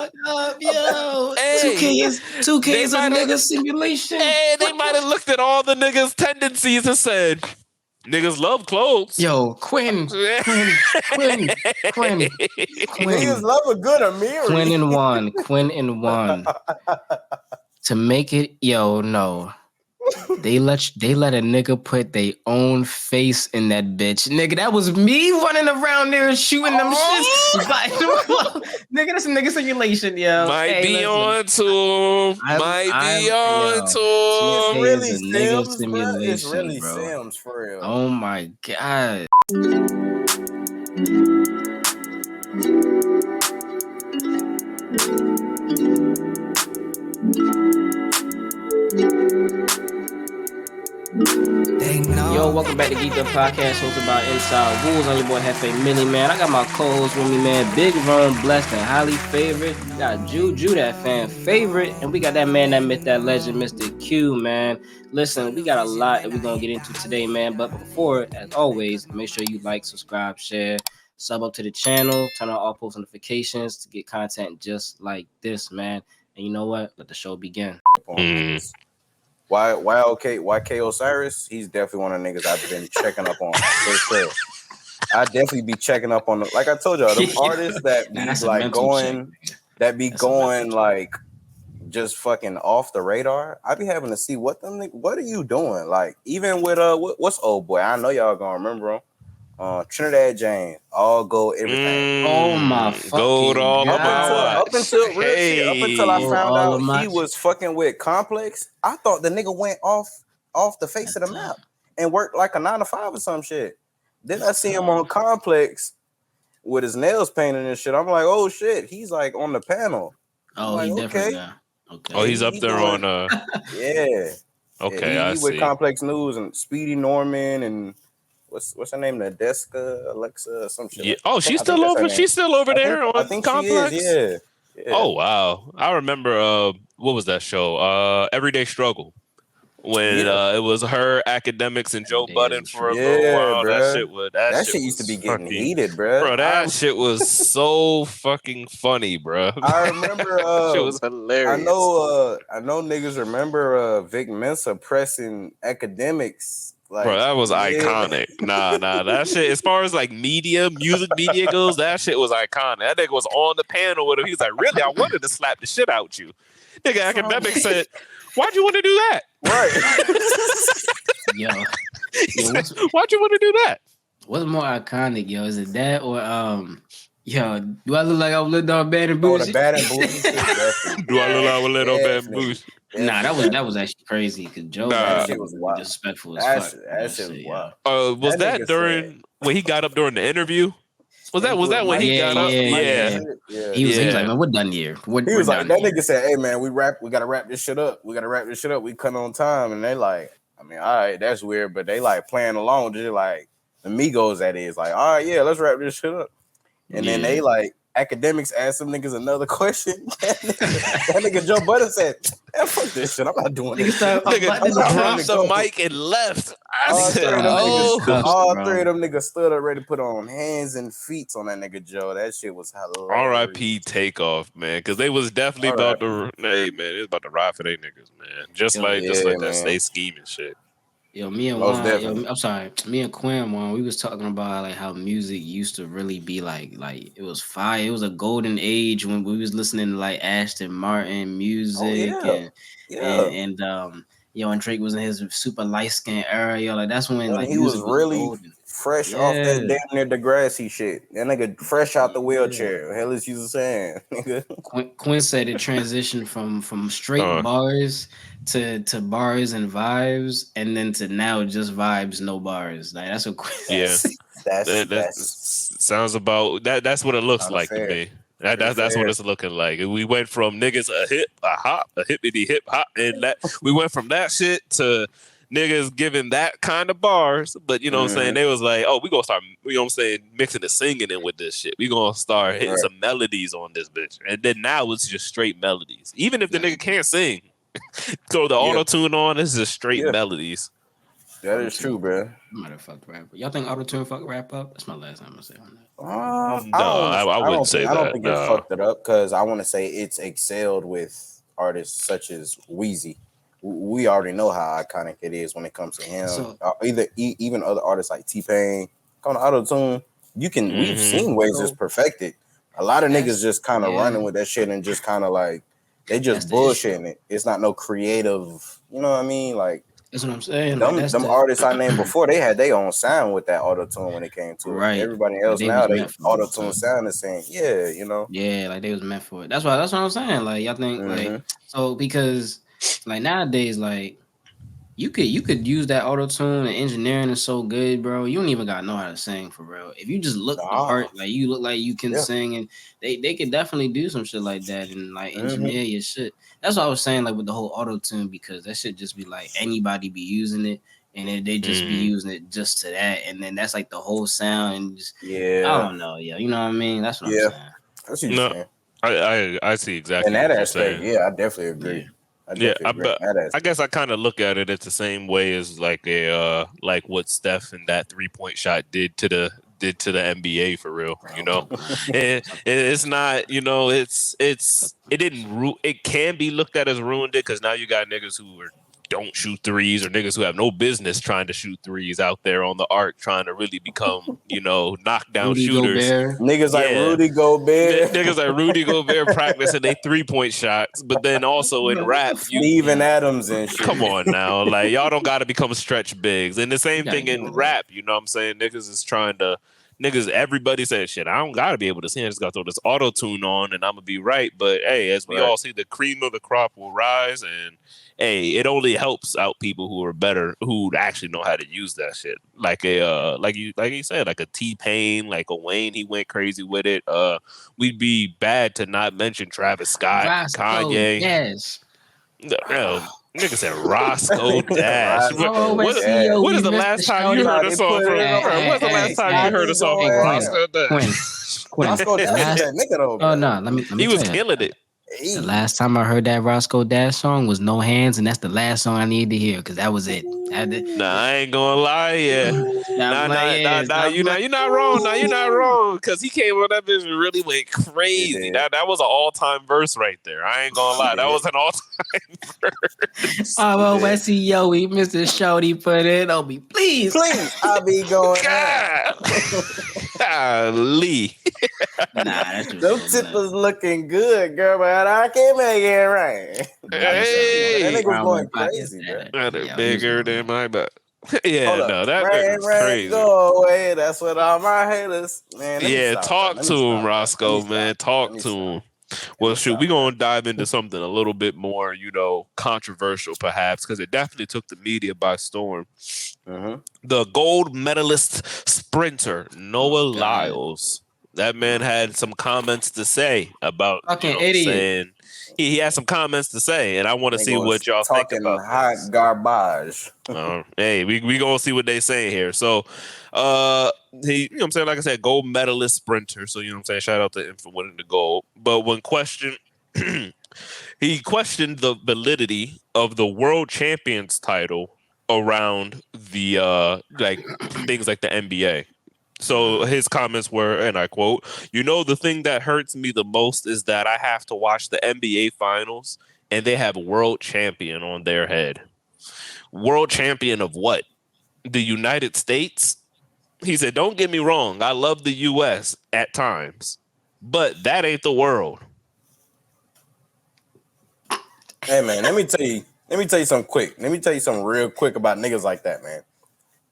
Yo, Hey, 2K is a nigga simulation. Hey, they might have looked at all the niggas' tendencies and said, niggas love clothes. Yo, Quinn. Niggas love a good Amiri. Quinn and one. To make it, no. They let a nigga put their own face in that bitch. Nigga, that was me running around there shooting them shits. Nigga, that's a nigga simulation, yo. Might be on to him. It's really Sims, bro. It's really bro. Sims, for real. Oh my God. Yo, welcome back to Geekd Podcast, hosted by InsideWolves. I'm your boy Hefe Mini, man. I got my co-host with me, man. Big Vern, blessed and highly favorite. We got Juju, that fan favorite. And we got that man, that myth, that legend, Mr. Q, man. Listen, we got a lot that we're going to get into today, man. But before, as always, make sure you like, subscribe, share, sub up to the channel, turn on all post notifications to get content just like this, man. And you know what? Let the show begin. YK Osiris, he's definitely one of the niggas I've been checking up on. For sure. I definitely be checking up on like I told y'all, the artists that be like going like just fucking off the radar. I be having to see what are you doing? Like even with what's old boy? I know y'all gonna remember him. Trinidad James, all gold, everything. Oh my fucking gold all God. Up until I found out he was fucking with Complex, I thought the nigga went off the face of the map and worked like a 9 to 5 or some shit. Then I see him on Complex with his nails painted and shit. I'm like, oh shit, he's like on the panel. Oh, like, he's different now. Okay. Oh, he's up there on yeah. Okay, yeah, I with see. Complex News and Speedy Norman and what's her name? Nadeska, Alexa, some shit. Yeah. Like oh, she's still over. She's still over there on Complex. She is, yeah. Oh wow, I remember. What was that show? Everyday Struggle. When it was her, Academics, and Joe Budden for a little while. Bro. That shit used to be getting heated, bro. Bro, that shit was so fucking funny, bro. I remember. Shit was hilarious. I know niggas remember Vic Mensa pressing Academics. Like, bro, that was iconic. Nah, that shit. As far as like music media goes, that shit was iconic. That nigga was on the panel with him. He was like, "Really, I wanted to slap the shit out you." Nigga, Academics said, "Why'd you want to do that?" Right. Why'd you want to do that? What's more iconic, yo? Is it that or do I look like I was little dog bad and bougie? Bad and bougie. Do I look like a little bad and bougie? Nah, that was actually crazy because Joe that shit was wild. Disrespectful as fuck. That shit was wild. Was that during when he got up during the interview? Was that when he got up? Yeah. He was like, man, we're done here. He was like, that nigga said, hey man, we gotta wrap this shit up. We cut on time. And they like, I mean, all right, that's weird, but they like playing along, just like the Migos that is. Like, all right, yeah, let's wrap this shit up. And then they like Academics asked some niggas another question. that nigga Joe Budden said, man, fuck this shit. I'm not doing this. Nigga dropped the mic and left. All three of them niggas stood up ready to put on hands and feet on that nigga Joe. That shit was hilarious. R.I.P. Takeoff, man. Because they was definitely about to, hey, man, it was about to ride for they niggas, man. Just like that stay scheming shit. Yo, me and Juan, me and Quinn, Juan, we was talking about like how music used to really be like it was fire. It was a golden age when we was listening to like Ashton Martin music and Drake was in his super light skin era. Yo, like that's when like he was really fresh off that damn near Degrassi shit. That nigga fresh out the wheelchair. Hell is you saying? Quinn said it transitioned from straight bars to bars and vibes, and then to now just vibes, no bars. Like that's what Quinn said. That sounds about that. That's what it looks like to me. That's what it's looking like. We went from niggas a hippity hip hop, and that we went from that shit to niggas giving that kind of bars. But you know what I'm saying? They was like, oh, we gonna start, you know what I'm saying, mixing the singing in with this shit. We gonna start hitting some melodies on this bitch. And then now it's just straight melodies. Even if the nigga can't sing, throw the auto tune on, it's just straight melodies. That is true, bro. I might have fucked rap. Y'all think auto-tune fucked rap up? That's my last time I say on that. I wouldn't say that. I don't think it fucked it up because I want to say it's excelled with artists such as Wheezy. We already know how iconic it is when it comes to him. So, even other artists like T-Pain. Come to auto-tune, we've seen ways it's perfected. A lot of niggas just kind of running with that shit and just kind of like they just bullshitting it. It's not no creative, you know what I mean? Like that's what I'm saying. Them artists I named before, they had their own sound with that auto-tune when it came to it. Everybody else now, they auto-tune sound is saying, you know. Yeah, like they was meant for it. That's what I'm saying. Like y'all think like so because like nowadays, like you could use that auto-tune and engineering is so good, bro. You don't even gotta know how to sing for real. If you just look the part, like you look like you can sing, and they could definitely do some shit like that and like engineer your shit. That's what I was saying, like with the whole auto-tune, because that should just be like anybody be using it, and then they just be using it just to that, and then that's like the whole sound and just I don't know, you know what I mean? That's what I'm saying. That's what you're saying. I see exactly. In that aspect, I definitely agree. I guess I kind of look at it the same way as like like what Steph and that 3-point shot did to the NBA for real, you know. It's not, you know, it can be looked at as ruined it because now you got niggas who don't shoot threes or niggas who have no business trying to shoot threes out there on the arc trying to really become, you know, knockdown shooters. Niggas like Rudy Gobert. Niggas like Rudy Gobert practicing they 3-point shots, but then also in rap, Steven Adams and shit. Come on now. Like y'all don't gotta become stretch bigs. And the same thing in rap, you know what I'm saying? Everybody says shit, I don't gotta be able to sing, I just gotta throw this auto-tune on and I'm gonna be right. But hey, as we all see, the cream of the crop will rise, and hey, it only helps out people who are better, who actually know how to use that shit. Like like you said, like a T-Pain, like a Wayne, he went crazy with it. We'd be bad to not mention Travis Scott, Kanye. Yes. Nigga said Roscoe Dash. What is the last time you heard a song from? When's the last time you heard a song from Roscoe Dash? Roscoe Dash, that nigga though. Oh no, let me. He was killing it. The last time I heard that Roscoe Dash song was No Hands, and that's the last song I needed to hear because that was it. Nah, I ain't gonna lie, Nah, you're not wrong. Nah, you're not wrong. Cause he came on that bitch and really went crazy. That was an all-time verse right there. I ain't gonna lie. That was an all-time verse. Oh, Wesley, yo, Mr. Shorty put it on me. Please. I'll be going Lee. Nah, that's just those tippers looking good, girl, but I can't make it right. Hey, that nigga was going crazy, bro. That bigger than my butt. That rain, was crazy. Go away. That's what all my haters, man. Talk to him, Roscoe, man. Talk to him. Well, shoot, we're going to dive into something a little bit more, you know, controversial perhaps, because it definitely took the media by storm. The gold medalist sprinter, Noah Lyles. That man had some comments to say about, saying he had some comments to say, and I want to see what y'all think about hot garbage. Hey, we gonna see what they say here. So, he, you know what I'm saying, like I said, gold medalist sprinter. So, you know what I'm saying, shout out to him for winning the gold. But when questioned, he questioned the validity of the world champions title around the like things like the NBA. So his comments were, and I quote, "You know, the thing that hurts me the most is that I have to watch the NBA finals and they have world champion on their head. World champion of what? The United States?" He said, "Don't get me wrong. I love the U.S. at times, but that ain't the world." Hey, man, let me tell you something quick. Let me tell you something real quick about niggas like that, man.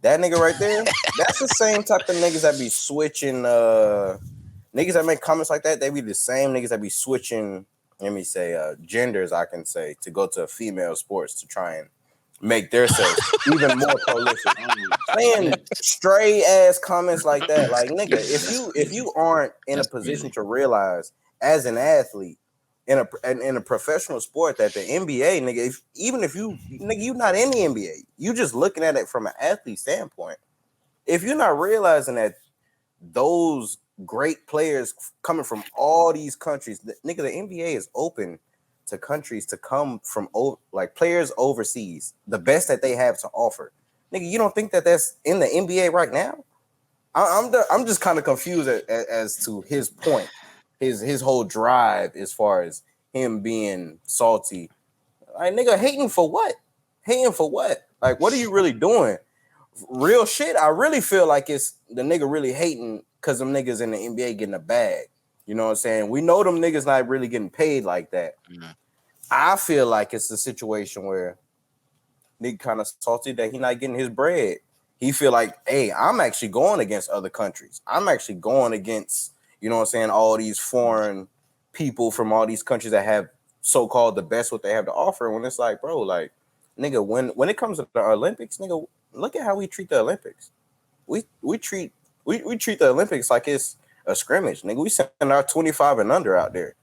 That nigga right there, that's the same type of niggas that be switching, niggas that make comments like that, they be the same niggas that be switching, let me say, genders, I can say, to go to female sports to try and make themselves even more prolific. Saying stray ass comments like that, like, nigga, if you aren't in a position to realize as an athlete in a professional sport that the NBA, nigga, even if you not in the NBA, you just looking at it from an athlete standpoint. If you're not realizing that those great players coming from all these countries, nigga, the NBA is open to countries to come from like players overseas, the best that they have to offer. Nigga, you don't think that that's in the NBA right now? I'm just kind of confused as to his point, his whole drive as far as him being salty. Like, nigga, hating for what? Hating for what? Like, what are you really doing? Real shit. I really feel like it's the nigga really hating because them niggas in the NBA getting a bag. You know what I'm saying? We know them niggas not really getting paid like that. Mm-hmm. I feel like it's a situation where nigga kind of salty that he not getting his bread. He feel like, hey, I'm actually going against other countries. I'm actually going against, you know what I'm saying, all these foreign people from all these countries that have so-called the best what they have to offer. When it's like, bro, like, nigga, when it comes to the Olympics, nigga, look at how we treat the Olympics. We treat the Olympics like it's a scrimmage, nigga. We send our 25 and under out there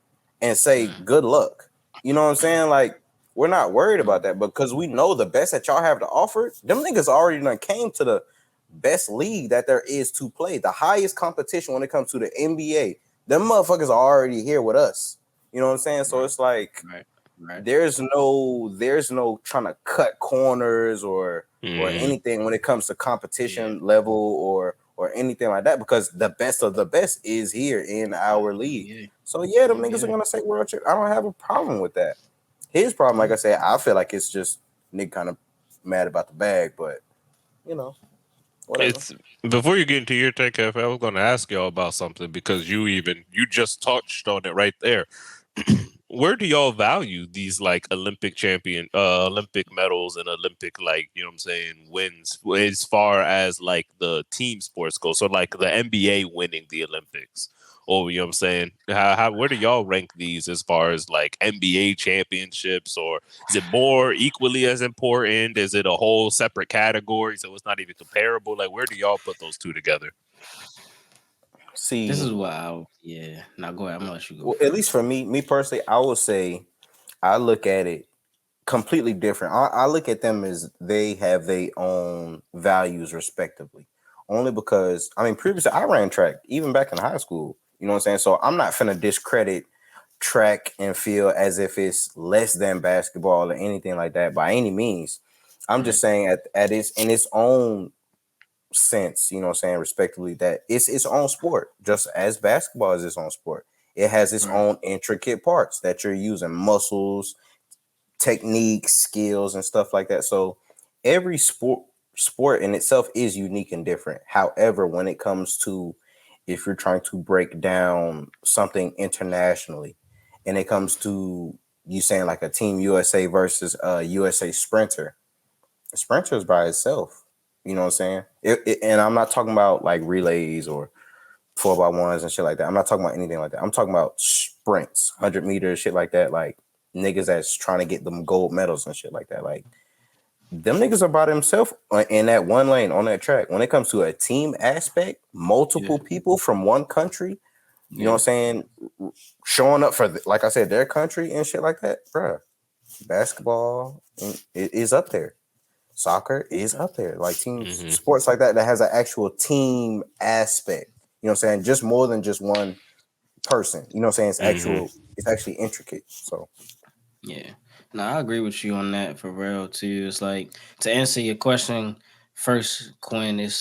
and say good luck. You know what I'm saying? Like, we're not worried about that because we know the best that y'all have to offer. Them niggas already done came to the best league that there is to play, the highest competition when it comes to the NBA. Them motherfuckers are already here with us. You know what I'm saying? So it's like there's no trying to cut corners or anything when it comes to competition level or anything like that, because the best of the best is here in our league. So them niggas are gonna say world champ. I don't have a problem with that. His problem, like I said, I feel like it's just nigga kind of mad about the bag, but you know, whatever. It's before you get into your take, I was going to ask y'all about something because you just touched on it right there. Where do y'all value these like Olympic medals and Olympic, like, you know what I'm saying, wins as far as like the team sports go? So like the NBA winning the Olympics. Or, you know what I'm saying? Where do y'all rank these as far as like NBA championships, or is it more equally as important? Is it a whole separate category so it's not even comparable? Like, where do y'all put those two together? See, this is wow. Now go ahead. I'm gonna let you go. Well, at least for me personally, I would say I look at it completely different. I look at them as they have their own values respectively. Only because previously I ran track even back in high school. You know what I'm saying? So I'm not finna discredit track and field as if it's less than basketball or anything like that by any means. I'm just saying at its in its own sense, you know what I'm saying, respectively, that it's its own sport, just as basketball is its own sport. It has its own intricate parts that you're using, muscles, techniques, skills, and stuff like that. So every sport in itself is unique and different. However, when it comes to if you're trying to break down something internationally, and it comes to you saying like a Team USA versus a USA sprinter, a sprinter is by itself. You know what I'm saying? And I'm not talking about like relays or 4x1s and shit like that. I'm not talking about anything like that. I'm talking about sprints, 100 meters, shit like that. Like niggas that's trying to get them gold medals and shit like that. Like them niggas are by themselves in that one lane on that track. When it comes to a team aspect, multiple people from one country, you know what I'm saying, showing up for, like I said, their country and shit like that, bruh. Basketball is up there. Soccer is up there. Like team sports like that has an actual team aspect. You know what I'm saying? Just more than just one person. You know what I'm saying? It's actually intricate. So no, I agree with you on that for real too. It's like, to answer your question first, Quinn, it's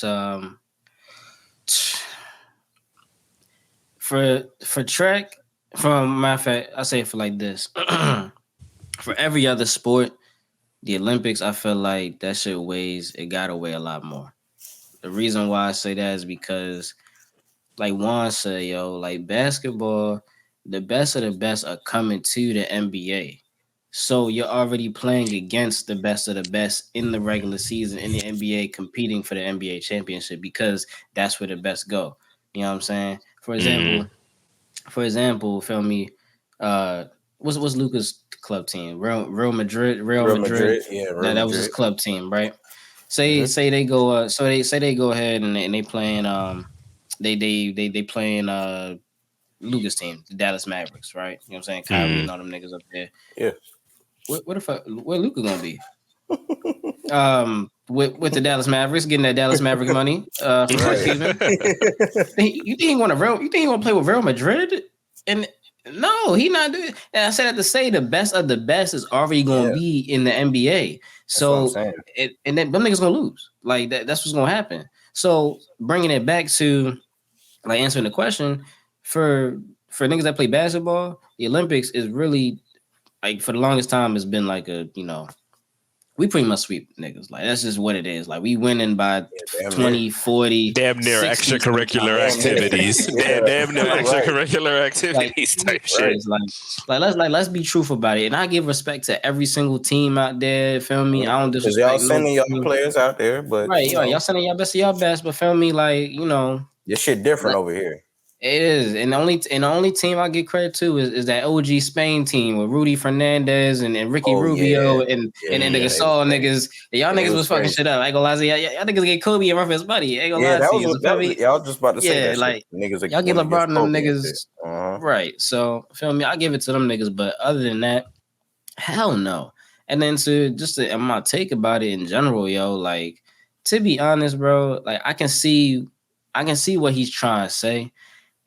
for track, from matter of fact, I say it for like this. For every other sport, the Olympics, I feel like that shit gotta weigh a lot more. The reason why I say that is because, like Juan said, like basketball, the best of the best are coming to the NBA. So you're already playing against the best of the best in the regular season in the NBA, competing for the NBA championship, because that's where the best go. You know what I'm saying? For example, feel me, what's Luka's club team? Real Madrid. Yeah, that was his club team, right? Say they go they go ahead and they playing they playing Luka's team, the Dallas Mavericks, right? You know what I'm saying? Kyrie and all them niggas up there. Yeah. Where Luka gonna be? With the Dallas Mavericks, getting that Dallas Maverick money for the season. You think he want to play with Real Madrid? And No, he not doing. And I said that to say the best of the best is already going to be in the NBA. So, and then them niggas gonna lose. Like that's what's gonna happen. So, bringing it back to like answering the question for niggas that play basketball, the Olympics is really like for the longest time it's been like a we pretty much sweep niggas. Like that's just what it is. Like we winning by 20, 40, damn near extracurricular activities. Damn near extracurricular activities type shit. Let's be truthful about it. And I give respect to every single team out there. Feel me? I don't disrespect. Y'all sending y'all players out there, but y'all sending y'all best of y'all best. But feel me, like your shit different over here. It is, and the only team I give credit to is that OG Spain team with Rudy Fernandez and Ricky Rubio and the Gasol niggas. Y'all niggas was fucking shit up. I ain't gonna lie to y'all niggas get Kobe and Rufus Buddy. I ain't gonna lie to you. Y'all just about to say that like niggas. Y'all get LeBron and them niggas, right? So feel me, I give it to them niggas. But other than that, hell no. And then to my take about it in general, yo, like to be honest, bro, like I can see what he's trying to say.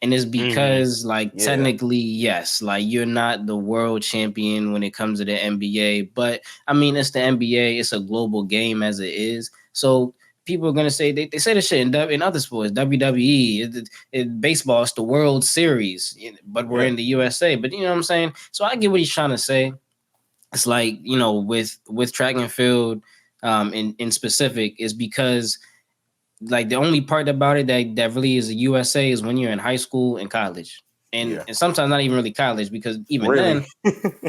And it's because, technically, yes, like you're not the world champion when it comes to the NBA. But I mean, it's the NBA. It's a global game as it is. So people are gonna say they say the shit in other sports, WWE, baseball. It's the World Series, but we're in the USA. But you know what I'm saying. So I get what he's trying to say. It's like with track and field, in specific, is because. Like the only part about it that really is a USA is when you're in high school and college, and sometimes not even really college because even then,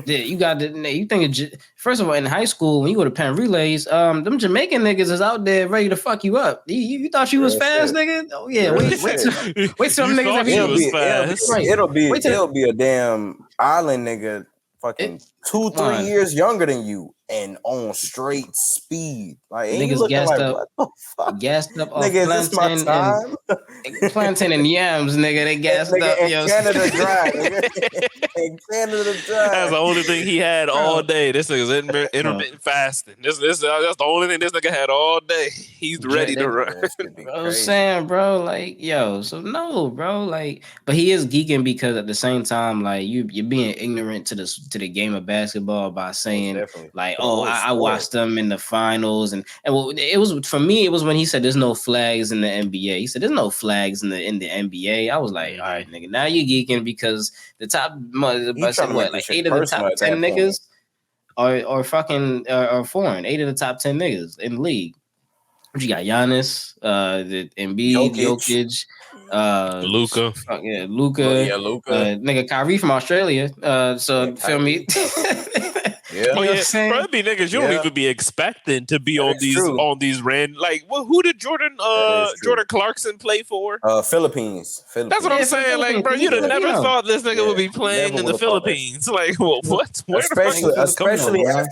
you got you think first of all in high school when you go to Penn Relays, them Jamaican niggas is out there ready to fuck you up. You thought you was fast, nigga? Oh yeah, wait till them niggas. It'll be a damn island nigga, fucking 2-3 years younger than you. And on straight speed, like niggas gassed up, what the fuck? Gassed up off plantain and yams, nigga. They gassed up. Canada Dry, nigga. Canada Dry. That's the only thing he had all day. This nigga's intermittent fasting. That's the only thing this nigga had all day. He's ready to run. I'm saying, bro, like, so no, bro, like, but he is geeking because at the same time, like, you're being ignorant to the game of basketball by saying, like, I watched them in the finals, and well, it was for me. It was when he said there's no flags in the NBA. He said there's no flags in the NBA. I was like, all right, nigga, now you're geeking because the top, like 8 of the top 10 niggas are fucking are foreign. 8 of the top 10 niggas in the league. You got Giannis, the Embiid, Jokic, Luka, nigga Kyrie from Australia. So feel me. Bro, it'd be niggas you don't even be expecting to be on these random. Like, who did Jordan Clarkson play for? Philippines. That's what I'm saying. Like, bro, you'd have never thought this nigga would be playing in the Philippines. Like, well, what? Especially after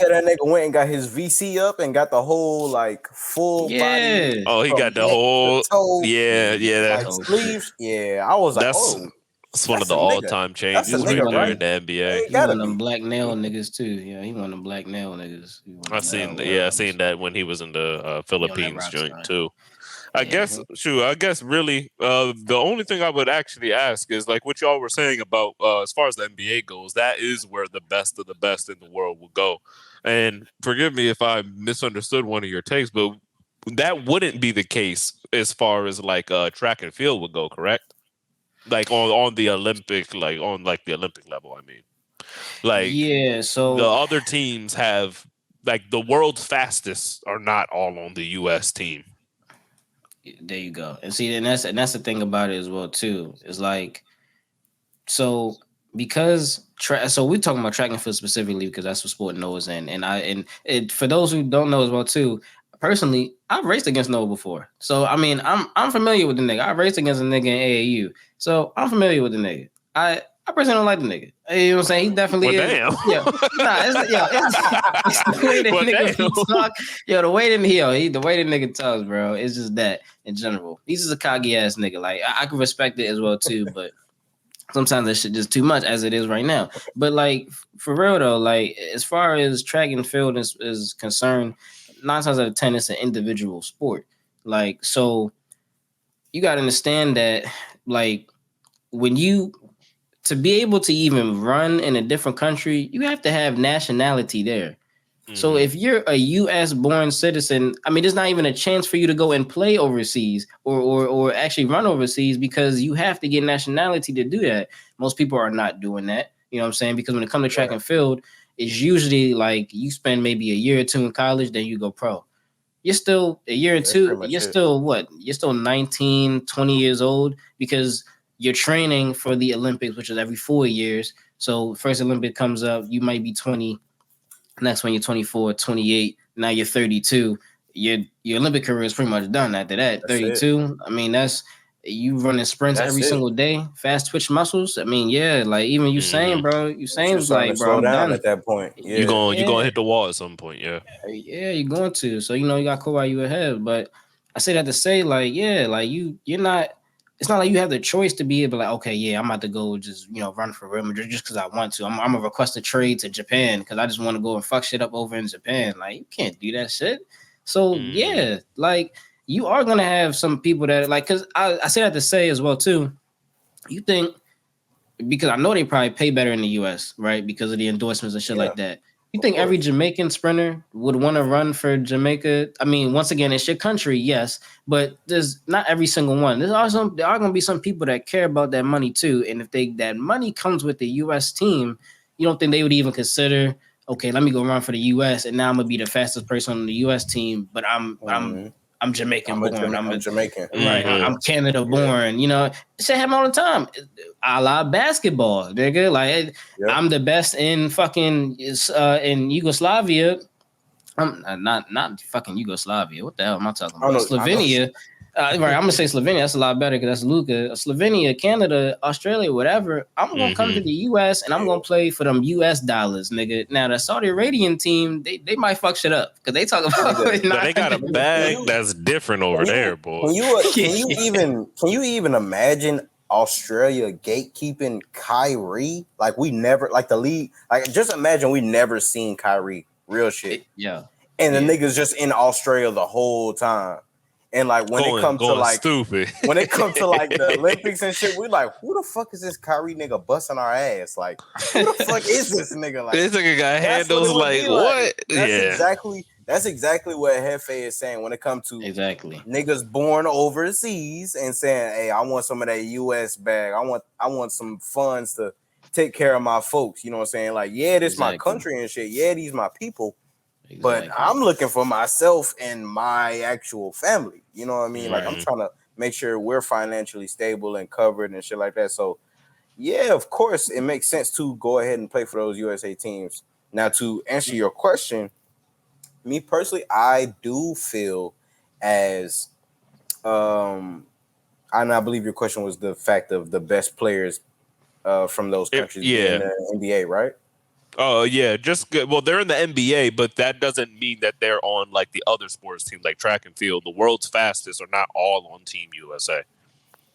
that nigga went and got his VC up and got the whole like full body. Oh, he got the whole sleeves. Yeah, I was like, it's one of the all-time changes right there in the NBA. He one of them black nail niggas too. Yeah, he one of them black nail niggas. I seen that when he was in the Philippines joint too. I guess really the only thing I would actually ask is like what y'all were saying about as far as the NBA goes, that is where the best of the best in the world will go. And forgive me if I misunderstood one of your takes, but that wouldn't be the case as far as like track and field would go, correct? Like on the Olympic, like on like the Olympic level, I mean, like so the other teams have like the world's fastest are not all on the U.S. team. There you go, and see, and that's the thing about it as well too. Is like, so because so we're talking about track and field specifically because that's what sport knows, and for those who don't know as well too. Personally, I've raced against Noah before. So, I mean, I'm familiar with the nigga. I raced against a nigga in AAU. So, I'm familiar with the nigga. I personally don't like the nigga. You know what I'm saying? He definitely is. Damn. It's the way that nigga talk. The way that nigga talks, bro. It's just that in general. He's just a cocky ass nigga. Like, I can respect it as well, too, but sometimes that shit just too much as it is right now. But, like, for real, though, like, as far as track and field is concerned, 9 times out of 10, it's an individual sport. Like, so you got to understand that, like, when you to be able to even run in a different country, you have to have nationality there. So if you're a U.S. born citizen, I mean, there's not even a chance for you to go and play overseas or actually run overseas because you have to get nationality to do that. Most people are not doing that. You know what I'm saying? Because when it comes to track and field, it's usually like you spend maybe a year or two in college, then you go pro. You're still a year or two. You're still what? You're still 19, 20 years old because you're training for the Olympics, which is every 4 years. So first Olympic comes up, you might be 20. Next one, you're 24, 28. Now you're 32. Your Olympic career is pretty much done after that. That's 32. It. I mean, that's you running sprints every single day, fast twitch muscles. I mean, yeah, like even Usain, bro. Usain's like, bro, slow I'm down done at that point. Yeah. You're gonna hit the wall at some point. Yeah. Yeah, you're going to. So you got Kawhi, you ahead. But I say that to say, like, yeah, like you're not. It's not like you have the choice to be able to, like, okay, yeah, I'm about to go just, run for Real Madrid just because I want to. I'm going to request a trade to Japan because I just want to go and fuck shit up over in Japan. Like, you can't do that shit. So, yeah, like, you are going to have some people that, like, because I say that to say as well, too, you think, because I know they probably pay better in the U.S., right, because of the endorsements and shit like that. You think every Jamaican sprinter would want to run for Jamaica? I mean, once again, it's your country, yes, but there's not every single one. There are going to be some people that care about that money too, and if that money comes with the U.S. team, you don't think they would even consider, okay, let me go run for the U.S. and now I'm gonna be the fastest person on the U.S. team, but I'm Jamaican born. I'm Jamaican. Right. I'm Canada born. Shit happen all the time. A la basketball, nigga. Like I'm the best in fucking in Yugoslavia. I'm not fucking Yugoslavia. What the hell am I talking about? Slovenia. Right, I'm gonna say Slovenia. That's a lot better because that's Luka. Slovenia, Canada, Australia, whatever. I'm gonna come to the US and I'm gonna play for them US dollars, nigga. Now the Saudi Arabian team, they might fuck shit up because they talk about they got a bag that's different over there, boy. Can you even imagine Australia gatekeeping Kyrie? Like we never, like the league, like just imagine we never seen Kyrie. Real shit. And the niggas just in Australia the whole time. And like when it comes to like stupid, when it comes to like the Olympics and shit, we like, who the fuck is this Kyrie nigga busting our ass? Like, who the fuck is this nigga? Like, this nigga got handles like what? That's exactly what Hefe is saying when it comes to niggas born overseas and saying, hey, I want some of that US bag. I want some funds to take care of my folks. You know what I'm saying? Like, yeah, this my country and shit. Yeah, these my people. But I'm looking for myself and my actual family. You know what I mean? Like I'm trying to make sure we're financially stable and covered and shit like that. So yeah, of course it makes sense to go ahead and play for those USA teams. Now to answer your question, me personally, I do feel as and I believe your question was the fact of the best players from those countries in the NBA, right? Oh yeah, just good. Well, they're in the NBA, but that doesn't mean that they're on like the other sports teams, like track and field. The world's fastest are not all on Team USA.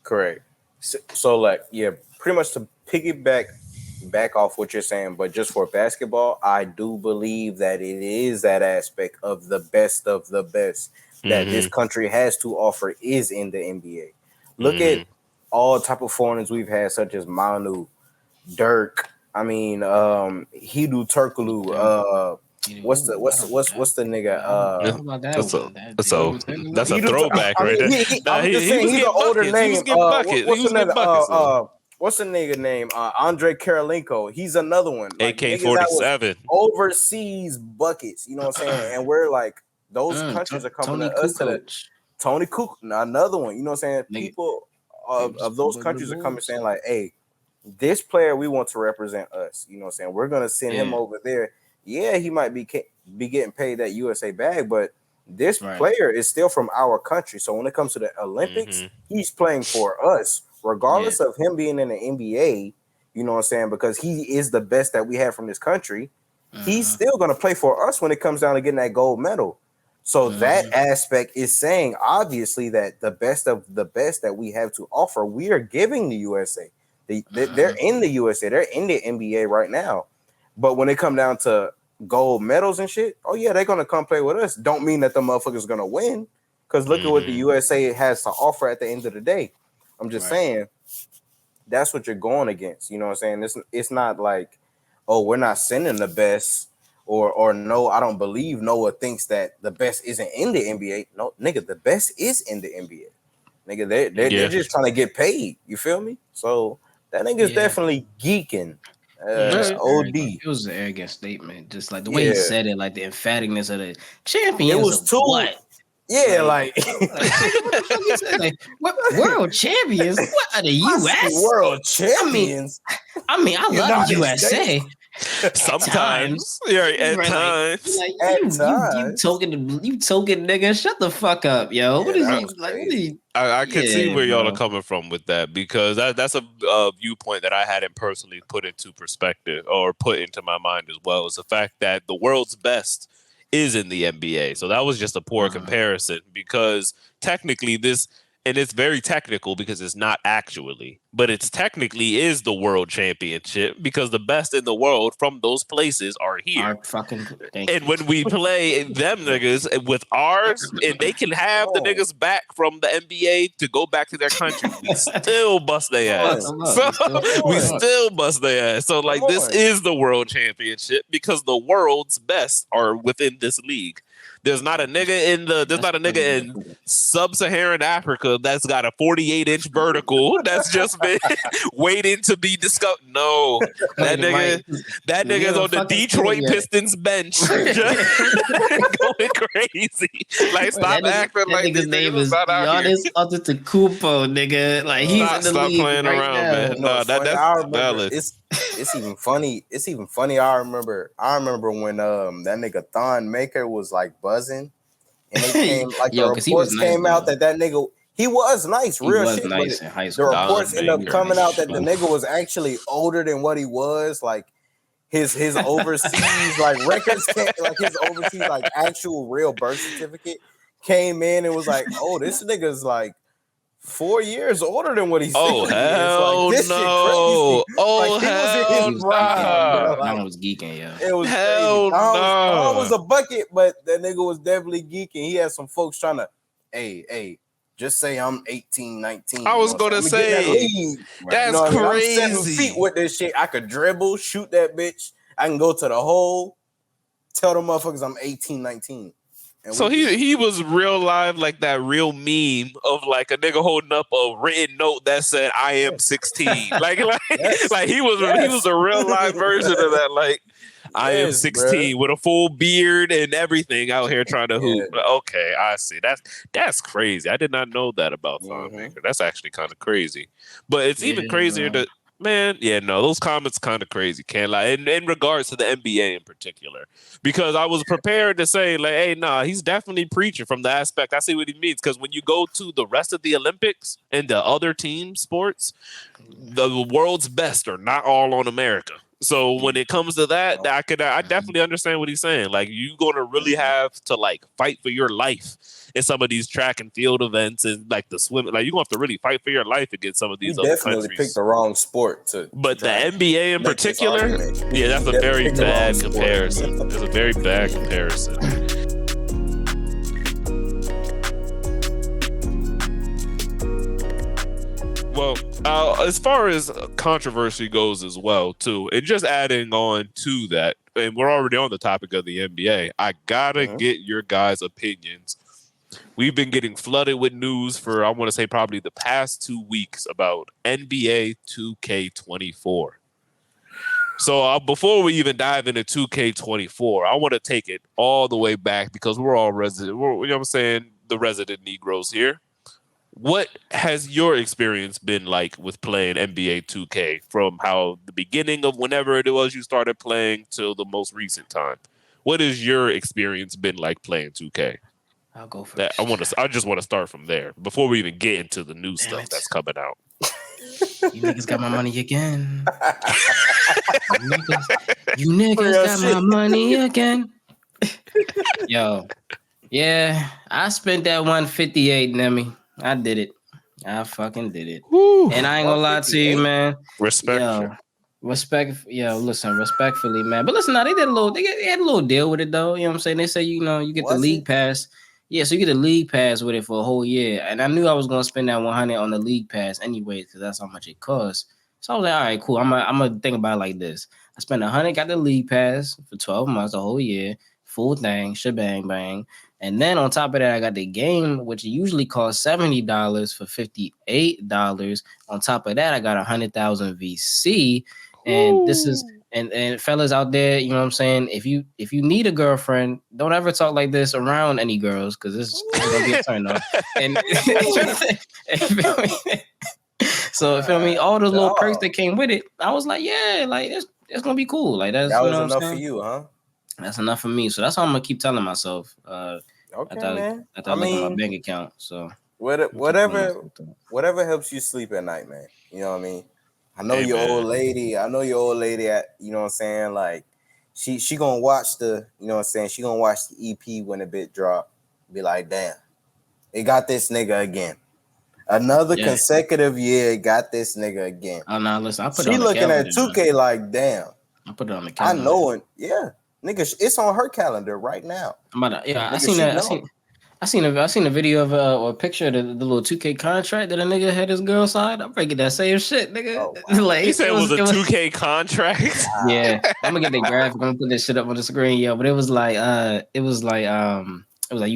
Correct. So like, yeah, pretty much to piggyback off what you're saying, but just for basketball, I do believe that it is that aspect of the best that this country has to offer is in the NBA. Look at all type of foreigners we've had, such as Manu, Dirk. I mean, Hidu Turkoglu. What's the nigga? That's a throwback, right there. I'm just saying he's an older name. What's the nigga name? Andre Karolinko. He's another one. Like, AK-47. Overseas buckets. You know what I'm saying? And we're like, those countries are coming to us. Tony Kukoc, another one. You know what I'm saying? People of those countries are coming saying like, hey, this player we want to represent us. You know what I'm saying? We're gonna send him over there. Yeah, he might be getting paid that USA bag, but this player is still from our country. So when it comes to the Olympics, he's playing for us, regardless of him being in the NBA. You know what I'm saying? Because he is the best that we have from this country. He's still gonna play for us when it comes down to getting that gold medal. So that aspect is saying obviously that the best of the best that we have to offer, we are giving the USA. They're in the USA. They're in the NBA right now. But when it come down to gold medals and shit, oh yeah, they're gonna come play with us. Don't mean that the motherfuckers gonna win. Because look at what the USA has to offer at the end of the day. I'm just saying that's what you're going against. You know what I'm saying? It's not like, oh, we're not sending the best, or no, I don't believe Noah thinks that the best isn't in the NBA. No, nigga, the best is in the NBA. Nigga, they're just trying to get paid. You feel me? So that nigga's definitely geeking. OD. It was an arrogant statement. Just like the way he said it, like the emphaticness of the champions. It was too what? Yeah, like what world champions? What are the US? World champions. I mean, I love the USA. Sometimes, at times. You token nigga, shut the fuck up, yo. What is he? I can see where y'all are coming from with that, because that's a viewpoint that I hadn't personally put into perspective or put into my mind as well. Is the fact that the world's best is in the NBA. So that was just a poor comparison, because technically this, and it's very technical because it's not actually, but it's technically is the world championship, because the best in the world from those places are here. And when we play them niggas with ours, and they can have the niggas back from the NBA to go back to their country, we still bust their ass. We still bust their ass. So like this is the world championship, because the world's best are within this league. There's not a nigga in sub-Saharan Africa that's got a 48-inch vertical that's just been waiting to be discovered. No, that nigga's on the Detroit Pistons bench, just going crazy. Like, stop acting like his name is Giannis Antetokounmpo, nigga. Like, he's in the league playing right around, now. man. No, that's valid. It's even funny. It's even funny. I remember when that nigga Thon Maker was like buzzing, and it came like the reports came out that nigga, he was nice, real shit. Nice in high school. The reports ended up coming out that the nigga was actually older than what he was. Like his overseas like records came, like his overseas like actual real birth certificate came in and was like, oh, this nigga's like 4 years older than what he said. Oh hell like, no! Oh like, hell no! That was geeking, yeah. It was hell crazy. I was a bucket, but that nigga was definitely geeking. He had some folks trying to, hey, just say I'm 18, 19. I was gonna say that's crazy. I'm 7 feet with this shit. I could dribble, shoot that bitch. I can go to the hole. Tell the motherfuckers I'm 18, 19. So he was real live, like that real meme of like a nigga holding up a written note that said "I am 16." like he was a real live version of that. Like I am 16 with a full beard and everything out here trying to hoop. Okay, I see. That's crazy. I did not know that about Thon Maker. That's actually kind of crazy. But it's even crazier to. Man, those comments kind of crazy. Can't lie. In regards to the NBA in particular, because I was prepared to say like, hey, he's definitely preaching from the aspect. I see what he means, because when you go to the rest of the Olympics and the other team sports, the world's best are not all on America. So when it comes to that, I definitely understand what he's saying. Like, you're gonna really have to like fight for your life in some of these track and field events, and like the swim. Like, you're gonna have to really fight for your life against some of these other countries. Definitely picked the wrong sport to. But the NBA in particular, that's a very bad comparison. It's a very bad comparison. Well, as far as controversy goes as well, too, and just adding on to that, and we're already on the topic of the NBA, I gotta get your guys' opinions. We've been getting flooded with news for, I want to say, probably the past 2 weeks about NBA 2K24. So before we even dive into 2K24, I want to take it all the way back, because we're all resident, you know what I'm saying, the resident Negroes here. What has your experience been like with playing NBA 2K from how the beginning of whenever it was you started playing till the most recent time? What has your experience been like playing 2K? I'll go first. I just want to start from there before we even get into the new stuff that's coming out. You niggas got my money again. You niggas got my money again. Yo, yeah, I spent that 158, Nemi. I did it. I fucking did it. Woo, and I ain't gonna lie to you, man. Respectfully, man. But listen, they had a little deal with it though. You know what I'm saying? They say, you get the league pass. Yeah, so you get a league pass with it for a whole year. And I knew I was gonna spend that 100 on the league pass anyways, because that's how much it costs. So I was like, all right, cool. I'm gonna think about it like this. I spent $100, got the league pass for 12 months, the whole year, full thing, shebang bang. And then on top of that, I got the game, which usually costs $70 for $58. On top of that, I got 100,000 VC. And this is and fellas out there, you know what I'm saying? If you need a girlfriend, don't ever talk like this around any girls, because it's gonna be a turn off. And so if I mean all those little perks that came with it, I was like, yeah, like it's gonna be cool. Like that was enough for you, huh? That's enough for me. So that's what I'm gonna keep telling myself. Man. I mean, my bank account. So whatever helps you sleep at night, man. You know what I mean? I know your old lady. At, you know what I'm saying? Like she gonna watch the, you know what I'm saying? She gonna watch the EP when the bit drop. Be like, damn, they got this nigga again. Another consecutive year, got this nigga again. Oh no, listen, I put she it on looking the at 2K like, damn. I put it on the calendar. I know it. Yeah, nigga, it's on her calendar right now. I seen that. I seen a video of or a picture of the little 2K contract that a nigga had his girl signed. I'm breaking that same shit, nigga. Oh, wow. Like he said it was a 2K contract. Yeah, I'm gonna get the graphic. I'm gonna put this shit up on the screen, yo. But it was like you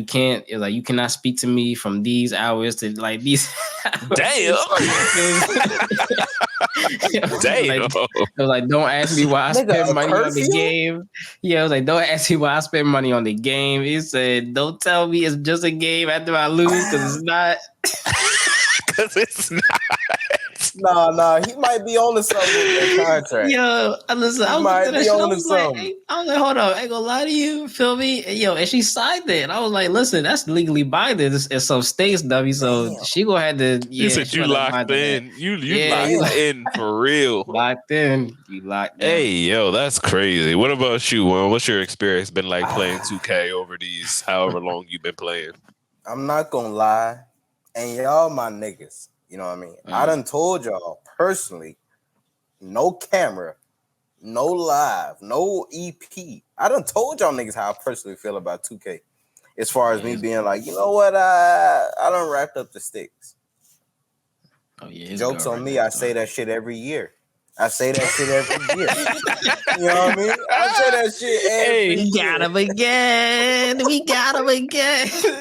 can't. It was like you cannot speak to me from these hours to like these. Damn. Damn. It was like, don't ask me why I spend money on the game. Yeah, it was like, don't ask me why I spend money on the game. He said, don't tell me it's just a game after I lose, because it's not. Because it's not. No, he might be on to something with that contract. Yo, listen, I was like, hold on, I ain't gonna lie to you, feel me? Yo, and she signed it. And I was like, listen, that's legally binding in some states, dummy. So she gonna have to. You said you locked in. You locked in for real. Locked in. You locked in. Hey, yo, that's crazy. What about you, Juan? What's your experience been like playing 2K over these however long you've been playing? I'm not gonna lie, and y'all my niggas. You know what I mean? I done told y'all personally, no camera, no live, no EP. I done told y'all niggas how I personally feel about 2K. As far as me being like, you know what, I done wrapped up the sticks. Oh yeah. Jokes on me, I say that shit every year. You know what I mean? I say that shit every year. We got him again.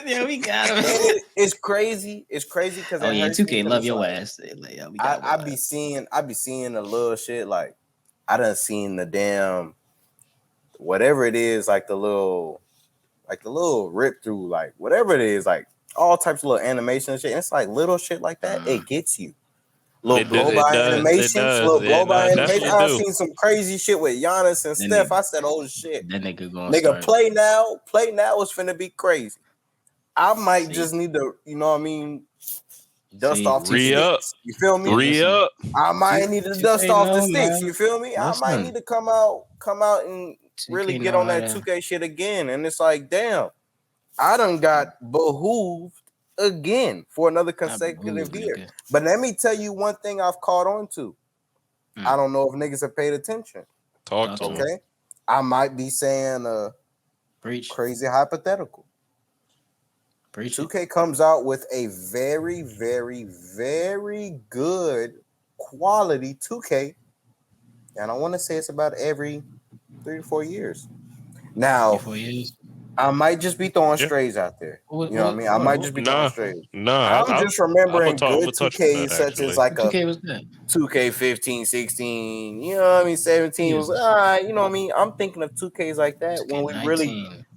Yeah, we got him. It's crazy. It's crazy because 2K love your ass. I be seeing the little shit, like I done seen the damn whatever it is, like the little rip through, like whatever it is, like all types of little animation and shit. And it's like little shit like that. It gets you. Little blow-by animations. I've seen some crazy shit with Giannis and Steph. I said, oh shit. That nigga play now is finna be crazy. I might just need to, you know what I mean, dust off the sticks. You feel me? Re-up. I might need to dust off the sticks. You feel me? I might need to come out and really get on that 2K shit again. And it's like, damn, I done got behooved again for another consecutive year. But let me tell you one thing I've caught on to. I don't know if niggas have paid attention. Talk to them. I might be saying a crazy hypothetical. 2K comes out with a very, very, very good quality 2K. And I want to say it's about every 3 to 4 years. Now, 4 years. I might just be throwing strays out there. You know what I mean? I might just be throwing strays. I'm just remembering good 2Ks such as like a 2K 15, 16, you know what I mean? 17 was, you know what I mean? I'm thinking of 2Ks like that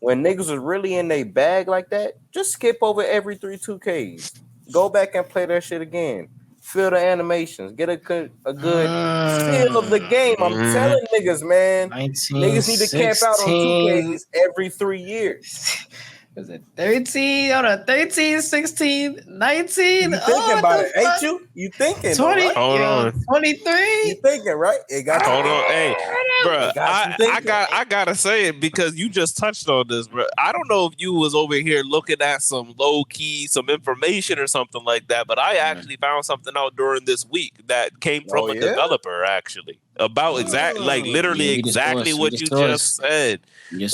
when niggas was really in their bag like that. Just skip over every 3 2Ks. Go back and play that shit again. Feel the animations. Get a good feel of the game. I'm telling niggas, man. Niggas need to camp out on 2Ks every 3 years. Was it 13? Hold on, 13, 16, 19? You thinking about it, ain't you? You thinking, 20, right? Hold on. 23? You thinking, right? It got Hold on. Hey, bro, I gotta say it because you just touched on this, bro. I don't know if you was over here looking at some low key, some information or something like that, but I actually found something out during this week that came from a developer, actually. about literally exactly what you just said. You're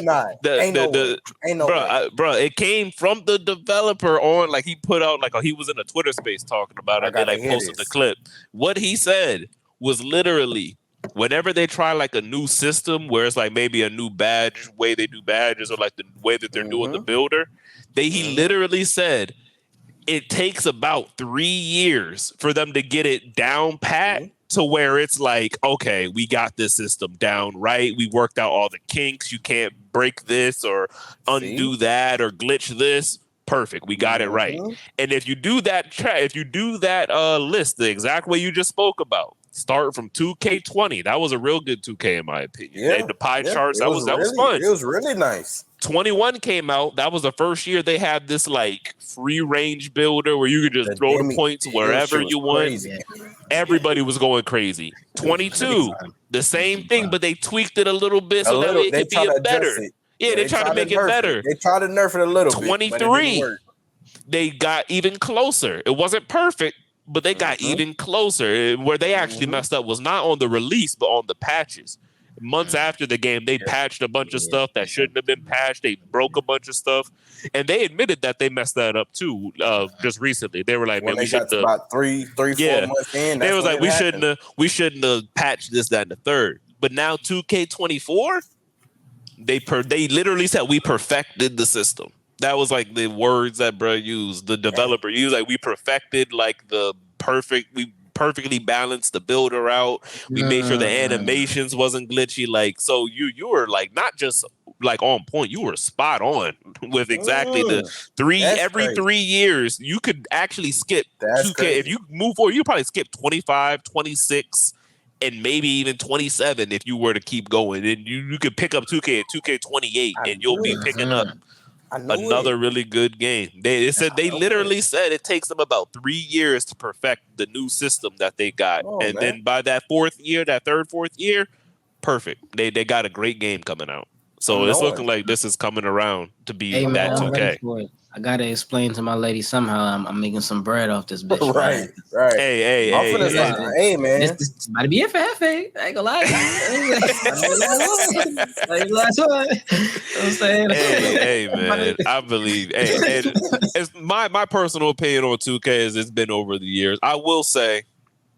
not. Ain't no way. Bro, it came from the developer on, like, he put out, like, he was in a Twitter space talking about it, and they posted the clip. What he said was literally, whenever they try like a new system where it's like maybe a new badge way they do badges, or like the way that they're doing the builder, he literally said it takes about 3 years for them to get it down pat to where it's like, okay, we got this system down right. We worked out all the kinks. You can't break this or undo that or glitch this. Perfect. We got it right. And if you do that list the exact way you just spoke about, start from 2K20. That was a real good 2K in my opinion. Yeah. The pie charts, that was fun. It was really nice. 21 came out. That was the first year they had this like free range builder where you could just throw the points wherever you want. Crazy. Everybody was going crazy. 22, the same thing, but they tweaked it a little bit so that it could be better. Yeah, they tried to make it better. They tried to nerf it a little 23, bit. 23, they got even closer. It wasn't perfect, but they got even closer. Where they actually messed up was not on the release, but on the patches. Months after the game, they patched a bunch of stuff that shouldn't have been patched. They broke a bunch of stuff, and they admitted that they messed that up too. Just recently, they were like, when "Man, we shouldn't have." About 4 months in, they was like, "We shouldn't have patched this, that, and the third." But now 2K24, they literally said we perfected the system. That was like the words that bro used. The developer used, like, we perfected like the perfectly balanced the builder out. We made sure the animations wasn't glitchy. Like, so you were like not just like on point, you were spot on with exactly the every 3 years you could actually skip 2K. Crazy. If you move forward, you probably skip 25, 26, and maybe even 27 if you were to keep going. And you could pick up 2K at 2K28 and you'll be picking up another really good game. They literally said it takes them about 3 years to perfect the new system that they got. Then by that third, fourth year, perfect. They got a great game coming out. So it's looking like this is coming around to be that 2K. I gotta explain to my lady somehow I'm making some bread off this bitch. Right. Hey, man. This might be it for Hefe. I ain't gonna lie. I'm saying. Hey, man. I believe. Hey, and it's my personal opinion on 2K is it's been over the years. I will say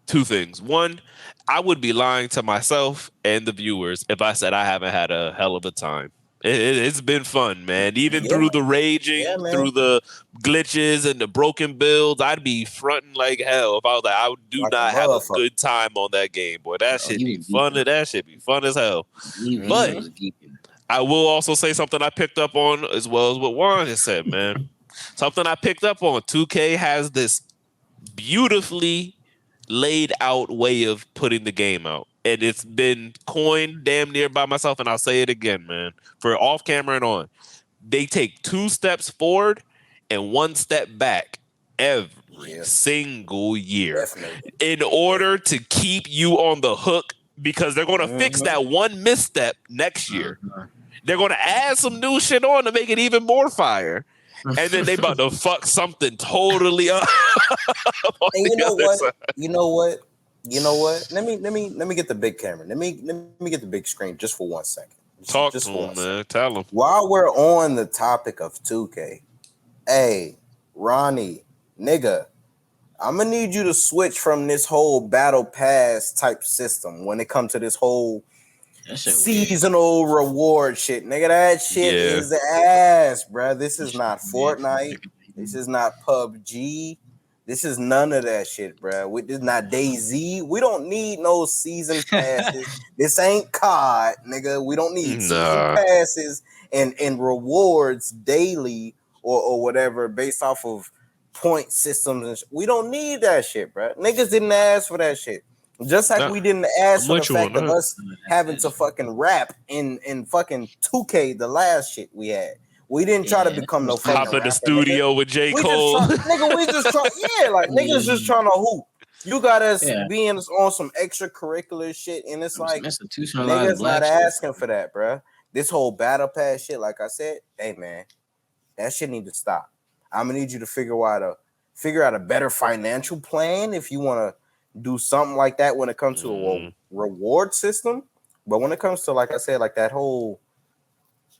2 things. One, I would be lying to myself and the viewers if I said I haven't had a hell of a time. It's been fun, man. Even through the raging, through the glitches and the broken builds, I'd be fronting like hell if I was like, I do not have a good time on that game, boy. That shit be fun. That shit be fun as hell. But I will also say something I picked up on as well as what Juan has said, man. Something I picked up on. 2K has this beautifully laid out way of putting the game out. And it's been coined damn near by myself, and I'll say it again, man. For off camera and on, they take 2 steps forward and 1 step back every single year in order to keep you on the hook, because they're going to fix that one misstep next year. They're going to add some new shit on to make it even more fire. And then they about to fuck something totally up. You know what? Let me get the big camera. Let me get the big screen just for 1 second. Talk to him, man. Tell him. While we're on the topic of 2K, hey, Ronnie, nigga, I'm gonna need you to switch from this whole battle pass type system when it comes to this whole seasonal reward shit. Nigga, that shit is ass, bro. This is not Fortnite. This is not PUBG. This is none of that shit, bro. This is not DayZ. We don't need no season passes. This ain't COD, nigga. We don't need season passes and rewards daily or whatever based off of point systems. We don't need that shit, bro. Niggas didn't ask for that shit. Just like we didn't ask for the fact of us having to fucking rap in fucking 2K, the last shit we had. We didn't try to become no fucking hop in the studio with J. Cole. We just try, niggas just trying to hoop. You got us being on some extracurricular shit, and it's like niggas not asking for that, bro. This whole battle pass shit, like I said, hey man, that shit need to stop. I'm gonna need you to figure out a better financial plan if you want to do something like that when it comes to reward system. But when it comes to, like I said, like that whole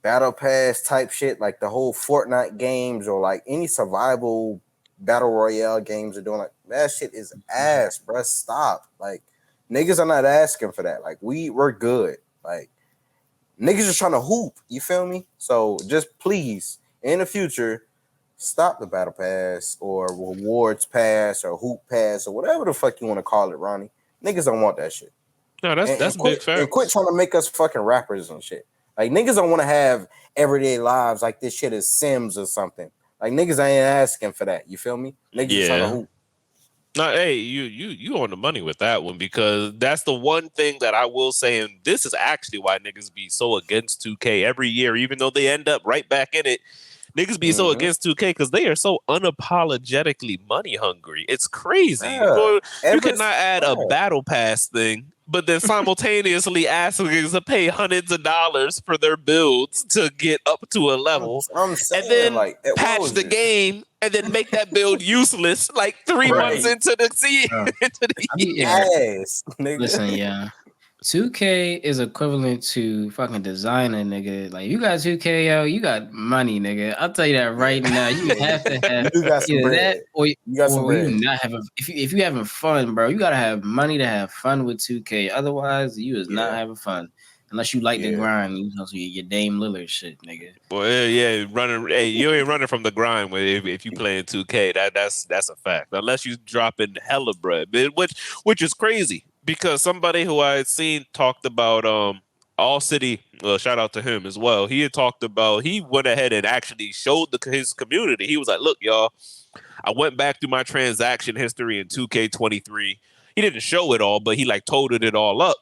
battle pass type shit, like the whole Fortnite games or like any survival battle royale games are doing, like that shit is ass, bro. Stop. Like niggas are not asking for that. Like we're good. Like niggas just trying to hoop. You feel me? So just please in the future, stop the battle pass or rewards pass or hoop pass or whatever the fuck you want to call it, Ronnie. Niggas don't want that shit. No, that's big fact. And quit trying to make us fucking rappers and shit. Like niggas don't want to have everyday lives like this shit is Sims or something. Like niggas ain't asking for that. You feel me? Niggas trying to hoop. No, hey, you on the money with that one, because that's the one thing that I will say, and this is actually why niggas be so against 2K every year, even though they end up right back in it. Niggas be so against 2K because they are so unapologetically money hungry. It's crazy. You cannot add a battle pass thing, but then simultaneously asking niggas to pay hundreds of dollars for their builds to get up to a level, I'm saying, and then like, patch the game and then make that build useless like 3 months into the season. Listen, yeah. 2K is equivalent to fucking designer, nigga. Like you got 2K, yo, you got money, nigga. I'll tell you that right now. You have to have either that or you not have. If you having fun, bro, you gotta have money to have fun with 2K. Otherwise, you is not having fun unless you like the grind. You know, so your Dame Lillard shit, nigga. Boy, running. Hey, you ain't running from the grind if you playing 2K. That's a fact. Unless you dropping hella bread, which is crazy. Because somebody who I had seen talked about All City, shout out to him as well. He had talked about, he went ahead and actually showed his community. He was like, look, y'all, I went back through my transaction history in 2K23. He didn't show it all, but he like totaled it all up.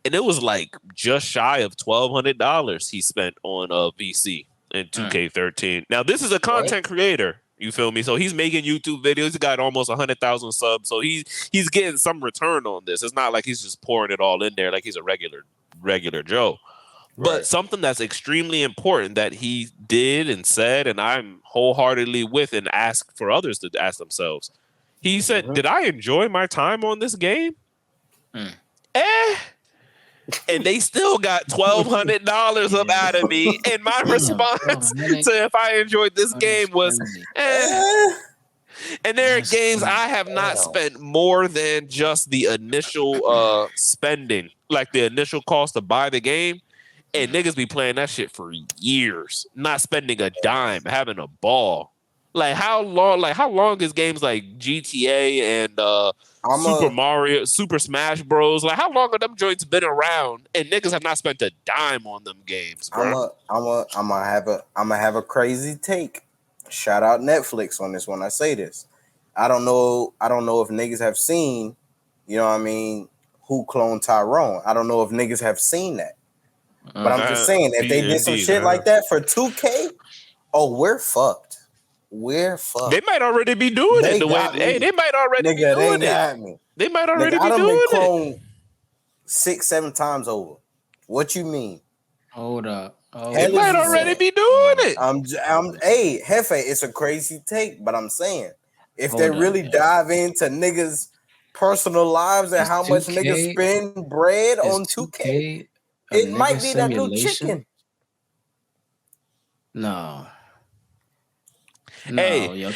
And it was like just shy of $1,200 he spent on VC in 2K13. Now, this is a content creator. You feel me? So he's making YouTube videos. He got almost 100,000 subs. So he's getting some return on this. It's not like he's just pouring it all in there like he's a regular Joe. Right. But something that's extremely important that he did and said, and I'm wholeheartedly with and ask for others to ask themselves. He said, did I enjoy my time on this game? And they still got $1,200 up out of me. And my response to if I enjoyed this game was, And there are games I have not spent more than just the initial spending, like the initial cost to buy the game. And niggas be playing that shit for years, not spending a dime, having a ball. Like how long is games like GTA and Super Smash Bros? Like how long have them joints been around and niggas have not spent a dime on them games, bro? I'm gonna have a crazy take. Shout out Netflix on this when I say this. I don't know if niggas have seen, you know what I mean, Who Cloned Tyrone. I don't know if niggas have seen that. But I'm just saying, if they did some shit like that for 2K, we're fucked. We're fucked. They might already be doing it. They might already be doing it. They might already be doing it. Cloned 6-7 times over. What you mean? Hold up. They might already be doing it. Hey, Hefe, it's a crazy take, but I'm saying if they really dive into niggas' personal lives and how much niggas spend bread on 2K, it might be that new chicken. No. Hey,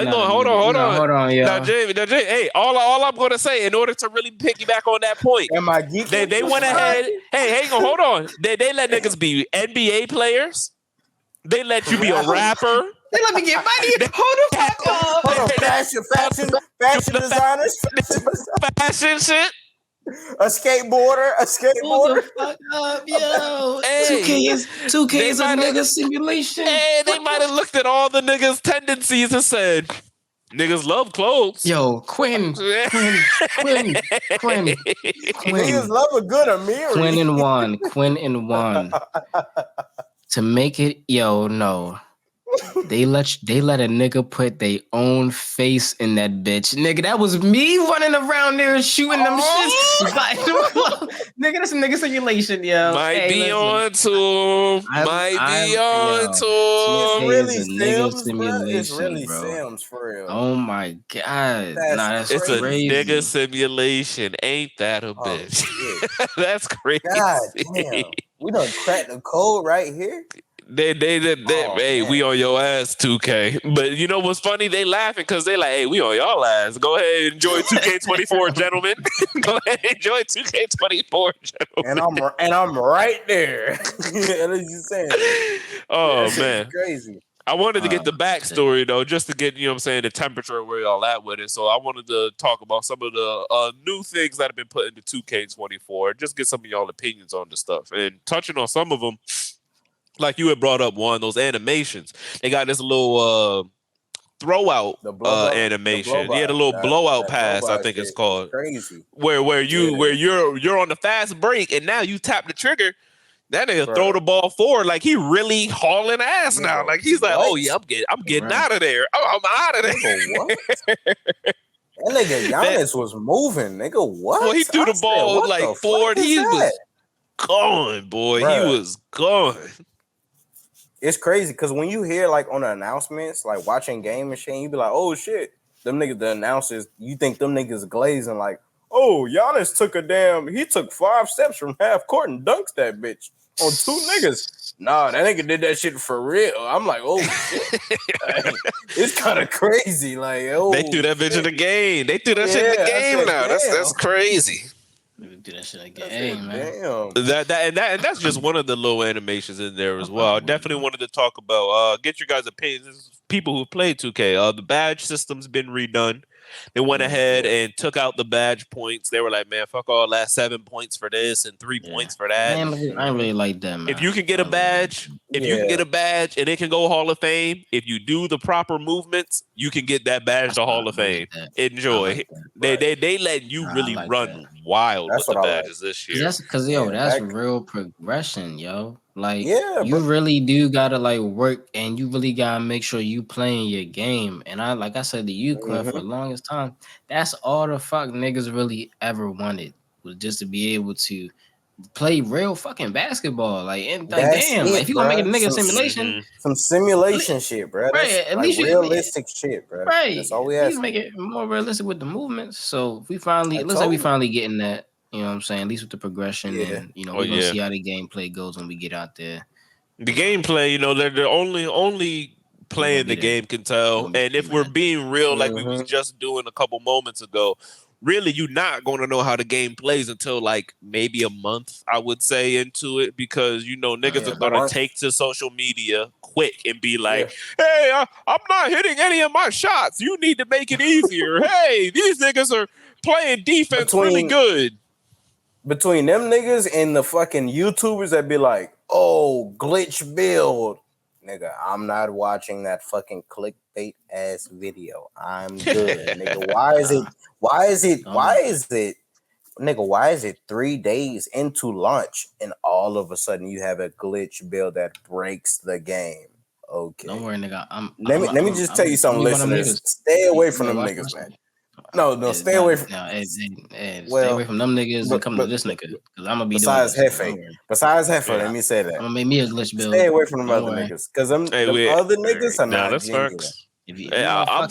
hold on, yo. Now, Jay, hey, all I'm gonna say, in order to really piggyback on that point, am I geeking? They went ahead. Hey, hang on, hold on. They let niggas be NBA players. They let you be a rapper. They let me get money. Hold on, fashion designers, fashion shit. A skateboarder. Hold the fuck up, yo. Hey, 2K is a nigga simulation. Hey, they might have looked at all the niggas' tendencies and said, niggas love clothes. Yo, Quinn. Niggas love a good Amiri. Quinn in one. To make it, no. They let a nigga put their own face in that bitch. Nigga, that was me running around there and shooting them shits. Nigga, that's a nigga simulation, yo. Might be on to him. It's really Sims, It's really bro. Sims, for real. Oh my God. That's it's crazy. a nigga simulation. Ain't that a bitch? That's crazy. God damn. We done cracked the code right here. Hey, we on your ass, 2K. But you know what's funny? They laughing because they like, hey, we on y'all ass. Go ahead and enjoy 2K24, gentlemen. Go ahead and enjoy 2K24, gentlemen. And I'm right there. What are you saying? Oh man, crazy. I wanted to get the backstory though, just to get, you know what I'm saying, the temperature where y'all at with it. So I wanted to talk about some of the new things that have been put into 2K24. Just get some of y'all opinions on the stuff. And touching on some of them, like you had brought up one, those animations. They got this little throw out animation. The little blowout pass, I think it's called. Crazy. Where you're on the fast break and now you tap the trigger. That nigga throw the ball forward like he really hauling ass now. Like he's like, oh yeah, I'm getting out of there. Oh, I'm out of there. What? That nigga Giannis was moving. Nigga, what? Well, he threw the ball like forward. He was gone, boy. Bruh. He was gone. It's crazy because when you hear like on the announcements, like watching game and shit, you be like, oh shit, them niggas, the announcers, you think them niggas glazing like, oh, Giannis he took 5 steps from half court and dunks that bitch on 2 niggas. Nah, that nigga did that shit for real. I'm like, oh shit. It's kind of crazy. Like, oh, they threw that bitch in the game. They threw that shit in the game now. That's crazy. Do that shit again, man. Damn. That's just one of the little animations in there as well. I definitely wanted to talk about get your guys' opinions. People who played 2K. The badge system's been redone. They went ahead and took out the badge points. They were like, man, fuck all that 7 points for this and 3 points for that. Man, I really like that, man. If you can get a badge, you can get a badge and it can go Hall of Fame, if you do the proper movements, you can get that badge to Hall of Fame. Enjoy. They let you really run wild with the badges this year. That's because that's real progression, yo. Like, you really do gotta like work, and you really gotta make sure you playing your game. And like I said to you, Quinn, for the longest time, that's all the fuck niggas really ever wanted, was just to be able to play real fucking basketball. Like, and like, damn, like, if you gonna make a nigga simulation, some simulation shit, bro. Right, at least realistic shit, bro. Right, that's all we have. Make it more realistic with the movements. So we finally, it looks like we finally getting that. You know what I'm saying? At least with the progression, and you know, we're gonna see how the gameplay goes when we get out there. The gameplay, you know, they're only playing the game can tell. And if we're being real, like we was just doing a couple moments ago, really you're not gonna know how the game plays until like maybe a month, I would say, into it, because you know niggas are gonna take to social media quick and be like, hey, I'm not hitting any of my shots. You need to make it easier. Hey, these niggas are playing defense really good. Between them niggas and the fucking YouTubers that be like, oh, glitch build. Nigga, I'm not watching that fucking clickbait ass video. I'm good. Nigga, why is it 3 days into launch and all of a sudden you have a glitch build that breaks the game? Okay. Don't worry, nigga. Let me just tell you something, listeners. Stay away from them niggas, man. No, stay away from. Stay away from them niggas and come to this nigga, because I'm gonna be besides Heifer. Let me say that. I'm gonna make me a glitch build. Stay away from them other niggas, because them other niggas are not genuine. I'm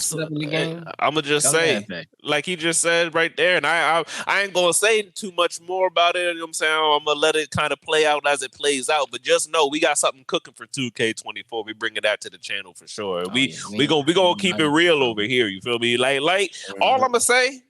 gonna just say, like he just said right there, and I ain't gonna say too much more about it. You know what I'm saying? I'm gonna let it kind of play out as it plays out. But just know we got something cooking for 2K24. We bringing that to the channel for sure. We gonna keep it real over here. You feel me? Like all I'm gonna say,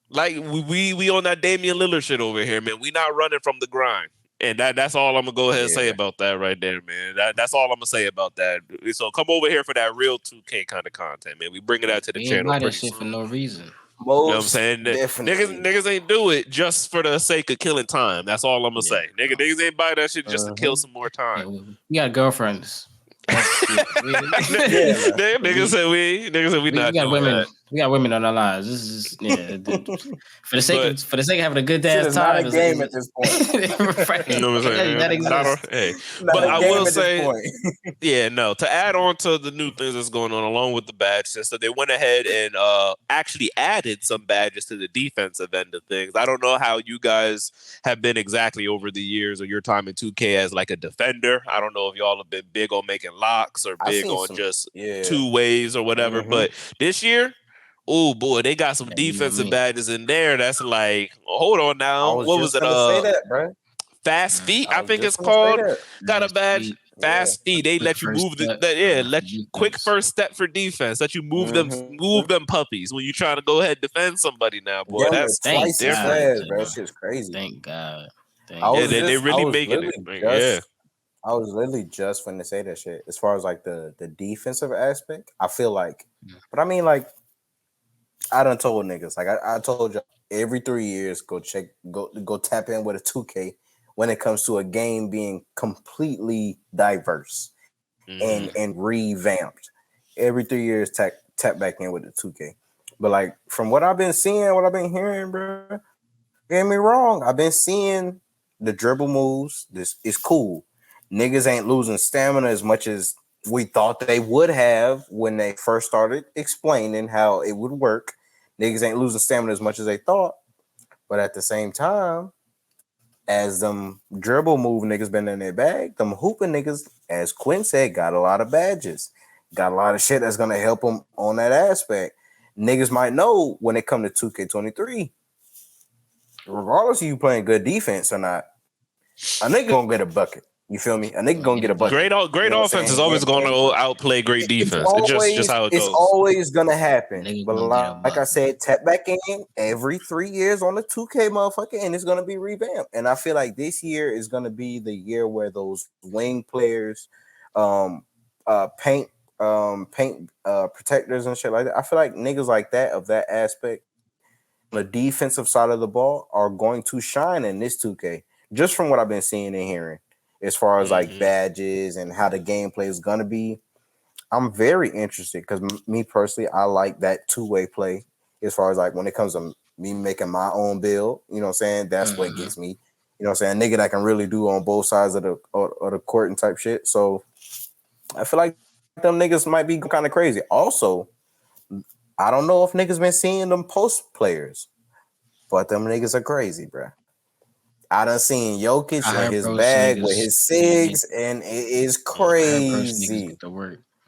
like we on that Damian Lillard shit over here, man. We not running from the grind. And that's all I'm gonna go ahead and say about that right there, man. That's all I'm gonna say about that. So come over here for that real 2K kind of content, man. We bring it out to the channel. Buy that shit for no reason. You know what I'm saying? Niggas ain't do it just for the sake of killing time. That's all I'm gonna say. Niggas ain't buy that shit just to kill some more time. We got girlfriends. Niggas said we not doing that. We got women on our lives. This is for the sake of having a good ass time. Not a game at this point. Right. You know what I'm saying? That exists. But I will say, to add on to the new things that's going on along with the badge system, they went ahead and actually added some badges to the defensive end of things. I don't know how you guys have been exactly over the years or your time in 2K as like a defender. I don't know if y'all have been big on making locks or big on just 2 ways or whatever. But this year, oh boy, they got some defensive badges in there. That's like, hold on now. What was it? Say that, bro. Fast feet, I think it's called. Got a badge. Fast feet. They let you move let you quick first step for defense. Let you move them puppies when you trying to go ahead and defend somebody now, boy. That's twice different, bro. That shit's crazy. Thank God. They're really making it. I was literally just finna say that shit. As far as like the defensive aspect, I feel like, but I mean, like, I done told niggas, like I told you, every 3 years, go tap in with a 2K when it comes to a game being completely diverse and revamped. Every 3 years, tap back in with the 2K. But like from what I've been seeing, what I've been hearing, bro, don't get me wrong, I've been seeing the dribble moves. This is cool. Niggas ain't losing stamina as much as we thought they would have when they first started explaining how it would work. Niggas ain't losing stamina as much as they thought. But at the same time, as them dribble move niggas been in their bag, them hooping niggas, as Quinn said, got a lot of badges. Got a lot of shit that's going to help them on that aspect. Niggas might know when it come to 2K23, regardless of you playing good defense or not, a nigga going to get a bucket. You feel me? A nigga gonna get a bucket. Great offense is always gonna outplay great defense. It's just how it goes. It's always gonna happen. But like I said, tap back in every 3 years on the 2K motherfucker, and it's gonna be revamped. And I feel like this year is gonna be the year where those wing players, paint protectors and shit like that. I feel like niggas like that of that aspect, on the defensive side of the ball, are going to shine in this 2K. Just from what I've been seeing and hearing. As far as like badges and how the gameplay is gonna be, I'm very interested because me personally, I like that two-way play. As far as like when it comes to me making my own build, you know what I'm saying? That's what gets me. You know what I'm saying? Nigga that can really do on both sides of the court and type shit. So I feel like them niggas might be kind of crazy. Also, I don't know if niggas been seeing them post players, but them niggas are crazy, bro. I done seen Jokic in his bag with his cigs, and it is crazy.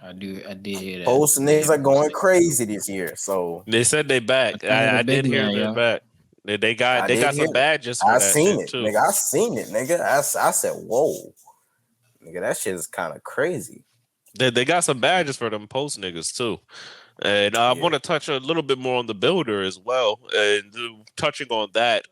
I did hear that. Post niggas are going crazy this year. So they said they back. I did hear they're back. They got some badges. I seen it, nigga. I seen it, nigga. I said, whoa, nigga, that shit is kind of crazy. They got some badges for them post niggas too. And I want to touch a little bit more on the builder as well. And touching on that,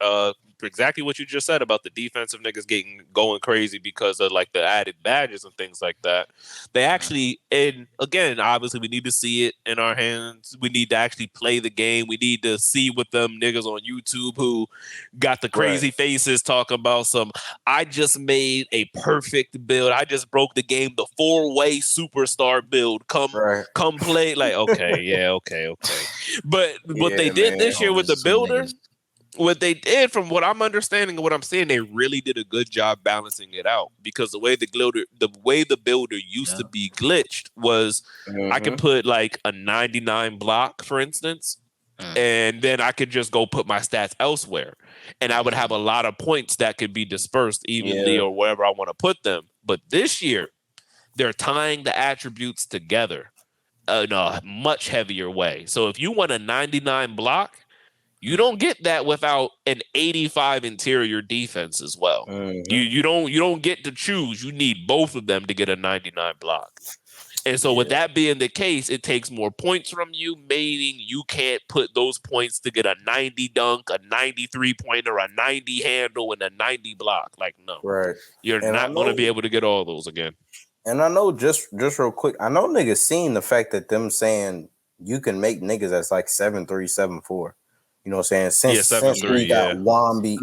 exactly what you just said about the defensive niggas going crazy because of like the added badges and things like that. They actually, and again, obviously we need to see it in our hands. We need to actually play the game. We need to see what them niggas on YouTube who got the crazy faces talking about I just made a perfect build. I just broke the game, the 4-way superstar build. Come play. Like, okay. But what they did this year with the builder, what they did, from what I'm understanding and what I'm seeing, they really did a good job balancing it out, because the way the builder used to be glitched was I could put like a 99 block, for instance, and then I could just go put my stats elsewhere, and I would have a lot of points that could be dispersed evenly or wherever I want to put them. But this year, they're tying the attributes together in a much heavier way. So if you want a 99 block, you don't get that without an 85 interior defense as well. You don't get to choose. You need both of them to get a 99 block. And so with that being the case, it takes more points from you, meaning you can't put those points to get a 90 dunk, a 93 pointer, a 90 handle, and a 90 block. Like, no. Right. You're not going to be able to get all those again. And I know, just real quick, I know niggas seen the fact that them saying you can make niggas that's like 7'3", 7'4". You know what I'm saying? Since we got Wamby,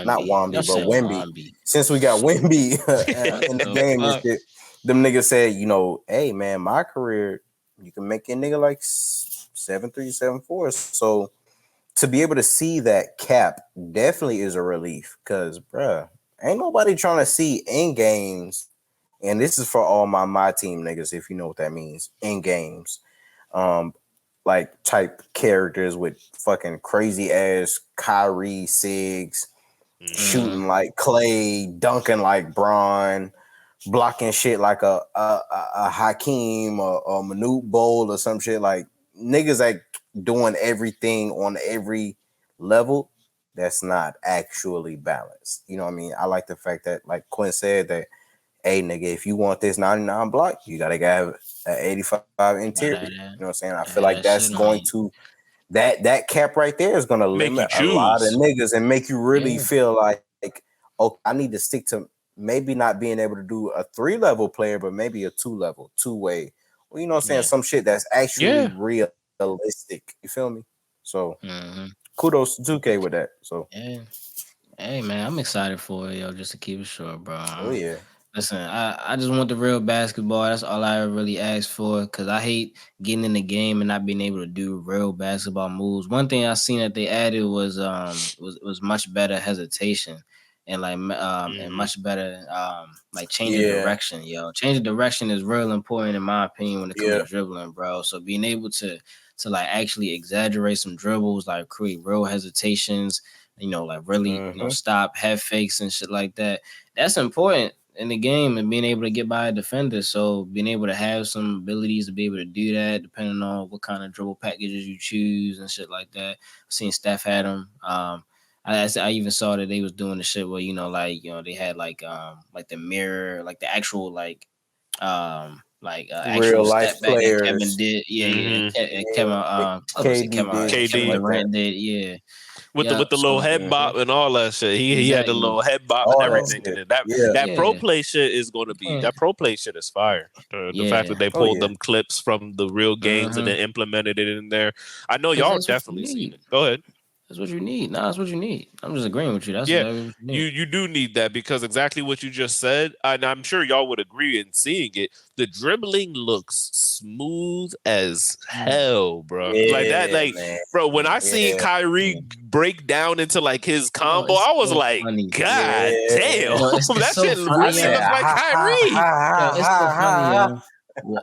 not Wamby, but Wemby. Since we got Wemby in the game and shit, them niggas said, you know, hey man, my career, you can make a nigga like 6'5", 7.3, 7.4. So to be able to see that cap definitely is a relief because, bruh, ain't nobody trying to see in games. And this is for all my team niggas, if you know what that means, in games. Like type characters with fucking crazy ass Kyrie Sigs, shooting like Clay, dunking like Bron, blocking shit like a Hakeem or Manute Bowl or some shit, like niggas like doing everything on every level. That's not actually balanced. You know what I mean? I like the fact that, like Quinn said, that hey nigga, if you want this 99 block, you gotta have an 85 interior. You know what I'm saying? I feel like that's going to that cap right there is gonna limit a lot of niggas and make you really feel like oh, I need to stick to maybe not being able to do a 3-level player, but maybe a 2-level, 2-way. Well, you know what I'm saying? Some shit that's actually realistic. You feel me? So kudos to 2K with that. So hey man, I'm excited for it, yo, just to keep it short, bro. Oh yeah. Listen, I just want the real basketball. That's all I really ask for. Cause I hate getting in the game and not being able to do real basketball moves. One thing I seen that they added was much better hesitation and and much better like changing direction. Yo, changing direction is real important in my opinion when it comes to dribbling, bro. So being able to like actually exaggerate some dribbles, like create real hesitations, you know, like really you know stop head fakes and shit like that. That's important in the game and being able to get by a defender. So being able to have some abilities to be able to do that, depending on what kind of dribble packages you choose and shit like that. I've seen Steph had them. I even saw that they was doing the shit where, you know, like, you know, they had like the mirror, like the actual actual real life step back players. that Kevin did. Kevin Durant did, with the little head bop and all that shit. He had the little head bop and everything in it. That pro play shit is going to be that pro play shit is fire. The fact that they pulled them clips from the real games and then implemented it in there. I know y'all definitely seen it. Go ahead. That's what you need. Nah, that's what you need. I'm just agreeing with you. That's exactly what you need. You do need that because exactly what you just said, and I'm sure y'all would agree in seeing it. The dribbling looks smooth as hell, bro. Like that, like, man. Bro. When I seen Kyrie break down into like his combo, I was like, funny. God damn, that shit really looks like Kyrie. It's so funny, yo.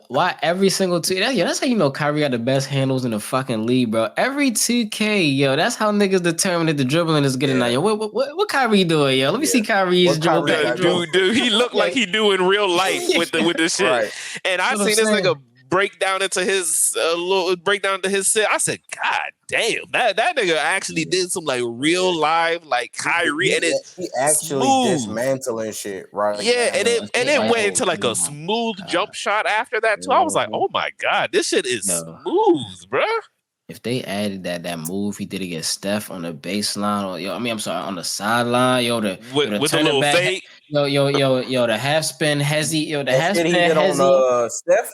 Why every single that's how you know Kyrie got the best handles in the fucking league, bro. Every 2K, yo, that's how niggas determine that the dribbling is getting out. Yo, what Kyrie doing, yo? Let me see Kyrie's dribble. Dude, he looked like he do in real life with the shit. Right. And I seen this nigga break down into his set. I said, God damn, that nigga actually did some like real live like Kyrie, and he actually dismantling shit, right? Yeah, and it went into like a smooth jump shot after that too. I was like, oh my God, this shit is smooth, bro. If they added that move he did against Steph on the baseline, or on the sideline, with a little fake, the half spin hezzy, the half spin hezzy on Steph.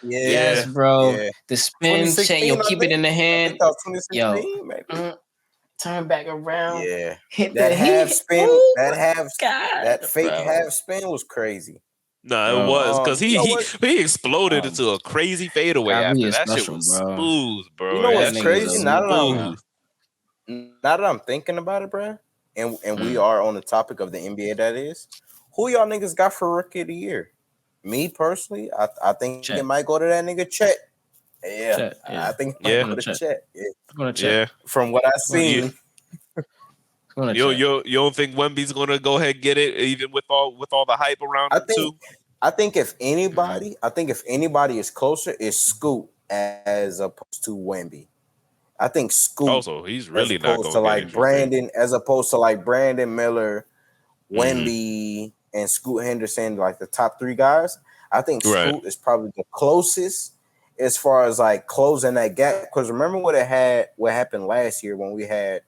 Yes, bro. Yeah. The spin chain, keep it in the hand, turn back around, hit that half spin, that fake half spin was crazy. No, it was because he exploded into a crazy fadeaway after that. Shit was smooth, bro. You know what's crazy? Now that I'm thinking about it, bro, and we are on the topic of the NBA, that is, who y'all niggas got for Rookie of the Year? Me personally, I think it might go to that nigga Chet. Yeah, I think it might go to Chet. Yeah, from what I've seen. You don't think Wemby's gonna go ahead and get it, even with all the hype around him too? I think if anybody is closer, is Scoot as opposed to Wemby. I think Scoot. Also, he's really not going to like Brandon, as opposed to like Brandon Miller, Wemby, and Scoot Henderson, like the top 3 guys. I think Scoot is probably the closest as far as like closing that gap. Because remember what happened last year when we had.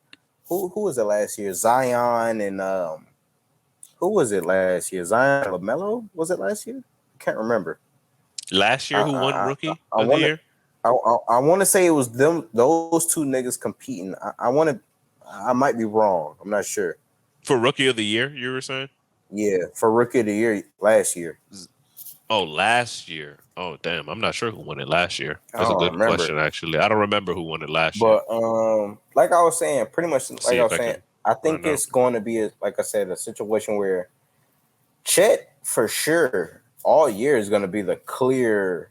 Who was it last year? Zion and who was it last year? Zion and LaMelo? Was it last year? I can't remember. Last year, who won Rookie of the Year? I want to say it was those 2 niggas competing. I might be wrong. I'm not sure. For Rookie of the Year, you were saying? Yeah, for Rookie of the Year last year. Oh, last year. Oh, damn. I'm not sure who won it last year. I That's a don't good remember. question, actually. I don't remember who won it last year. But like I was saying, pretty much like See I if was I saying, can I think find out. it's going to be, like I said, a situation where Chet for sure all year is going to be the clear,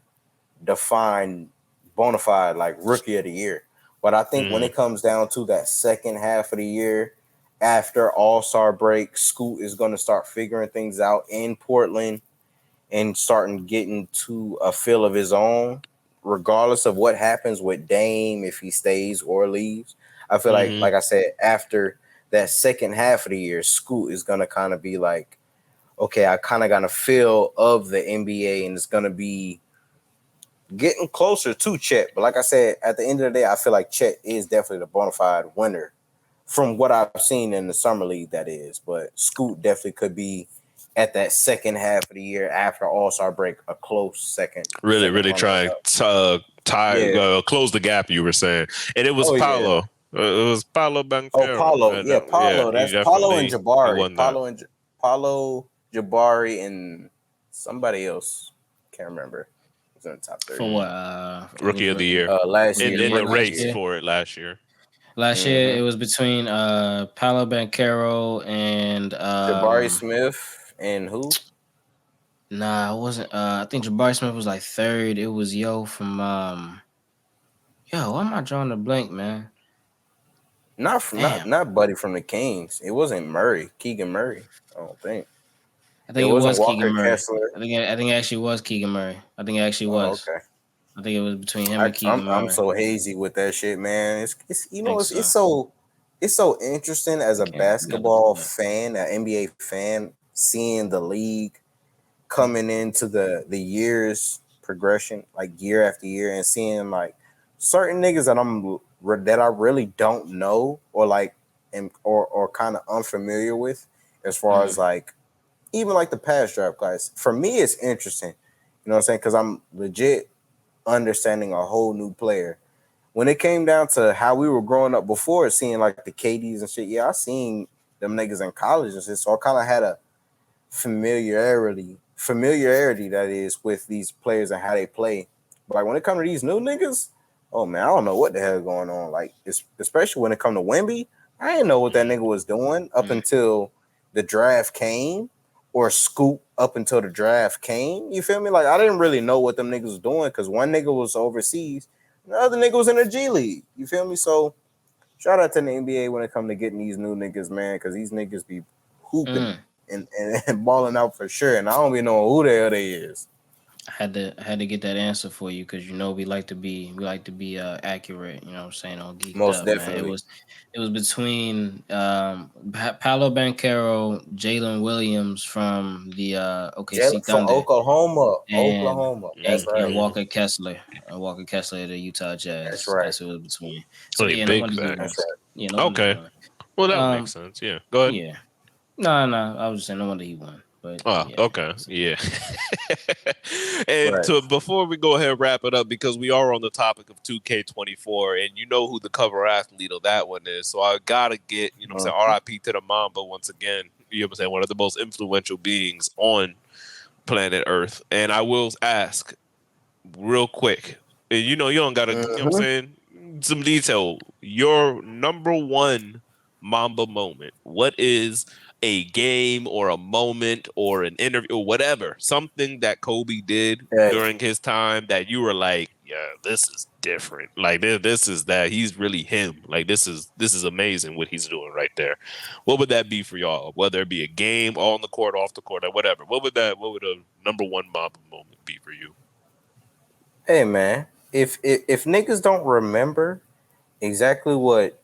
defined, bona fide like rookie of the year. But I think when it comes down to that second half of the year, after All-Star break, Scoot is going to start figuring things out in Portland and starting getting to a feel of his own, regardless of what happens with Dame, if he stays or leaves. I feel like I said, after that second half of the year, Scoot is going to kind of be like, okay, I kind of got a feel of the NBA, and it's going to be getting closer to Chet. But like I said, at the end of the day, I feel like Chet is definitely the bona fide winner from what I've seen in the summer league, that is. But Scoot definitely could be at that second half of the year after All-Star break, a close second. Really try to close the gap, you were saying. And it was Paulo. It was Paulo Banchero. Oh, Paulo. Yeah, Paulo. That's Paulo and Jabari. Paulo, Jabari, and somebody else. Can't remember. It was in the top 30. For what? Rookie of the year. Last year. In the race for it last year. Last year, it was between Paolo Banchero and Jabari Smith and who? Nah, it wasn't. I think Jabari Smith was like third. It was from why am I drawing a blank, man? Not Buddy from the Kings. It wasn't Murray, Keegan Murray. I don't think. I think it was Keegan Murray. Kessler. I think it actually was Keegan Murray. I think it actually was. Okay. I think it was between him and Keegan Murray. I'm so hazy with that shit, man. It's so interesting as a basketball fan, an NBA fan, seeing the league coming into the years progression, like year after year, and seeing like certain niggas that I really don't know or like or kind of unfamiliar with, as far as like even like the past draft class. For me, it's interesting, you know what I'm saying? Because I'm legit understanding a whole new player. When it came down to how we were growing up before, seeing like the KDs and shit, I seen them niggas in college and shit, so I kind of had a familiarity that is with these players and how they play. But like when it comes to these new niggas, oh man, I don't know what the hell is going on. Like especially when it come to Wemby, I didn't know what that nigga was doing up until the draft came, or Scoop up until the draft came. You feel me? Like I didn't really know what them niggas was doing because one nigga was overseas, and the other nigga was in the G League. You feel me? So shout out to the NBA when it come to getting these new niggas, man, because these niggas be hooping and balling out for sure. And I don't even know who the hell they is. I had to get that answer for you because we like to be accurate. You know what I'm saying, on Geekd Most Up, definitely. Man. It was between Paolo Banchero, Jalen Williams from the OKC Thunder, from Oklahoma. That's right. And Walker Kessler of the Utah Jazz. That's right. That's who it was between. So yeah, big facts. Yeah, okay. Well, that makes sense. Yeah. Go ahead. Yeah. No. I was just saying no wonder he won. But okay. Yeah. And before we go ahead and wrap it up, because we are on the topic of 2K24, and you know who the cover athlete of that one is. So I gotta get, RIP to the Mamba once again. You know what I'm saying? One of the most influential beings on planet Earth. And I will ask real quick, and you don't gotta, you know what I'm saying? Some detail. Your number one Mamba moment. What is a game or a moment or an interview or whatever, something that Kobe did during his time that you were like, yeah, this is different. Like this is that he's really him. Like this is amazing what he's doing right there. What would that be for y'all? Whether it be a game, on the court, off the court, or whatever. What would a number one Mamba moment be for you? Hey man, if niggas don't remember exactly what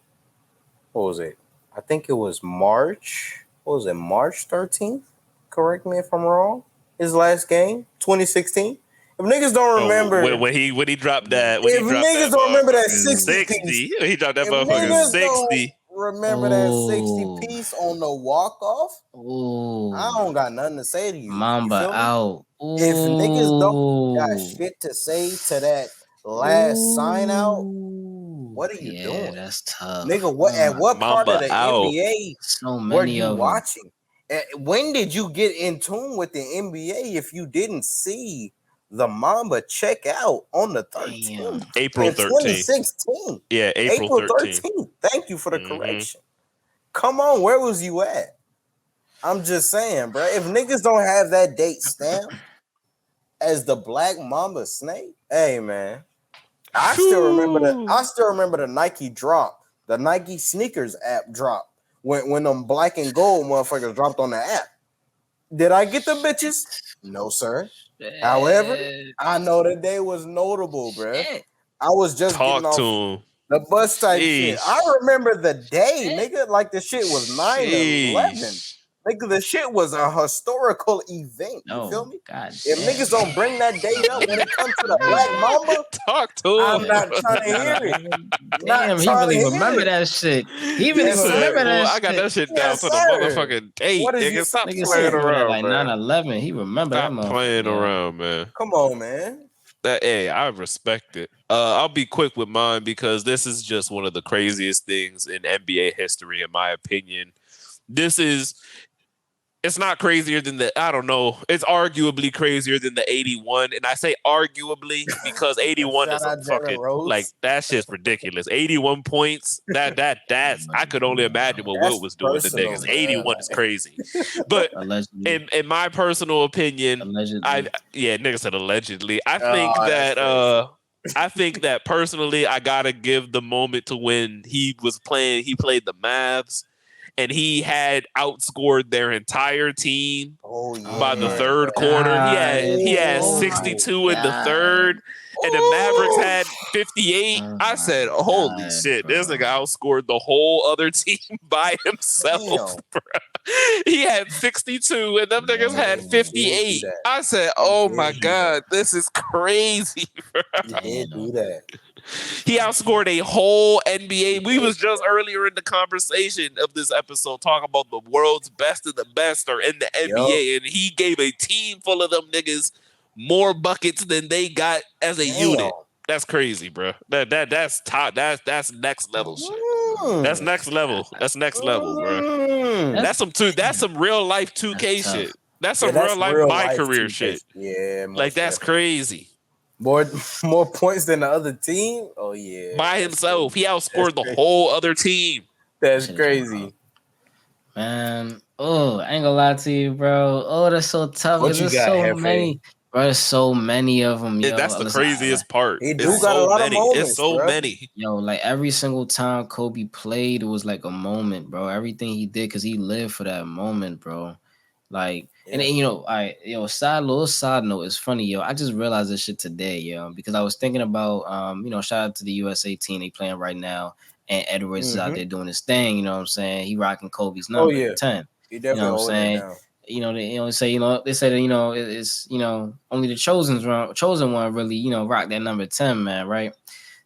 was it? I think it was March. What was it? March 13th? Correct me if I'm wrong. His last game, 2016. If niggas don't remember, when he dropped that, if niggas don't remember that 60 piece, he dropped that motherfucker 60. Remember that 60 piece on the walk off? I don't got nothing to say to you. Mamba out. If niggas don't got shit to say to that last sign out, what are you doing? That's tough. Nigga, at what part of the out. NBA so many were you of watching? When did you get in tune with the NBA if you didn't see the Mamba check out on the 13th? April 13th. 2016. Yeah, April 13th. Thank you for the correction. Come on, where was you at? I'm just saying, bro. If niggas don't have that date stamped as the Black Mamba snake, hey man, I still remember the Nike drop, the Nike sneakers app drop when them black and gold motherfuckers dropped on the app. Did I get the bitches? No, sir. However, I know that day was notable, bro. I was just getting off the bus type shit. I remember the day, nigga. Like the shit was 9/11. Nigga, the shit was a historical event. You feel me? God if niggas don't bring that date up when it comes to the Black Mamba, talk to him. I'm not trying to hear it. Damn, he really remember that shit. He really remember that shit. I got that shit down to the motherfucking date. Nigga, stop playing around, like 9/11. He remember that motherfucker. Stop playing around, man. Come on, man. Hey, I respect it. I'll be quick with mine because this is just one of the craziest things in NBA history, in my opinion. It's not crazier than I don't know. It's arguably crazier than the 81. And I say arguably because 81 is a fucking, like, that shit's ridiculous. 81 points. That's I could only imagine what Wilt was doing to niggas. 81 is crazy. But in my personal opinion, niggas said allegedly. I think that personally, I gotta give the moment to when he played the Mavs. And he had outscored their entire team by the third quarter. He had 62 in the third, and the Mavericks had 58. I said, "Holy shit! This nigga outscored the whole other team by himself, bro." He had 62, and them niggas had 58. I said, "Oh my god, this is crazy, bro." He did do that. He outscored a whole NBA. We was just earlier in the conversation of this episode talking about the world's best of the best are in the NBA, and he gave a team full of them niggas more buckets than they got as a unit. That's crazy, bro. That's top. That's next level shit. That's next level. That's next level, bro. That's some real life 2K shit. That's some real life my career 2K shit. Yeah, like that's crazy. More points than the other team? Oh, yeah. By himself. He outscored the whole other team. That's crazy. Man. Oh, I ain't gonna lie to you, bro. Oh, that's so tough. There's so many. Bro, there's so many of them. Yo. That's the craziest part. He got a lot of moments, it's so many. Yo, like every single time Kobe played, it was like a moment, bro. Everything he did, because he lived for that moment, bro. Like, and then, little side note, it's funny, yo. I just realized this shit today, yo, because I was thinking about, shout out to the USA team. They playing right now, and Edwards is out there doing his thing. You know what I'm saying? He rocking Kobe's number 10. He definitely, you know what I'm saying? They say that, it's only the chosen one really, rock that number 10, man, right?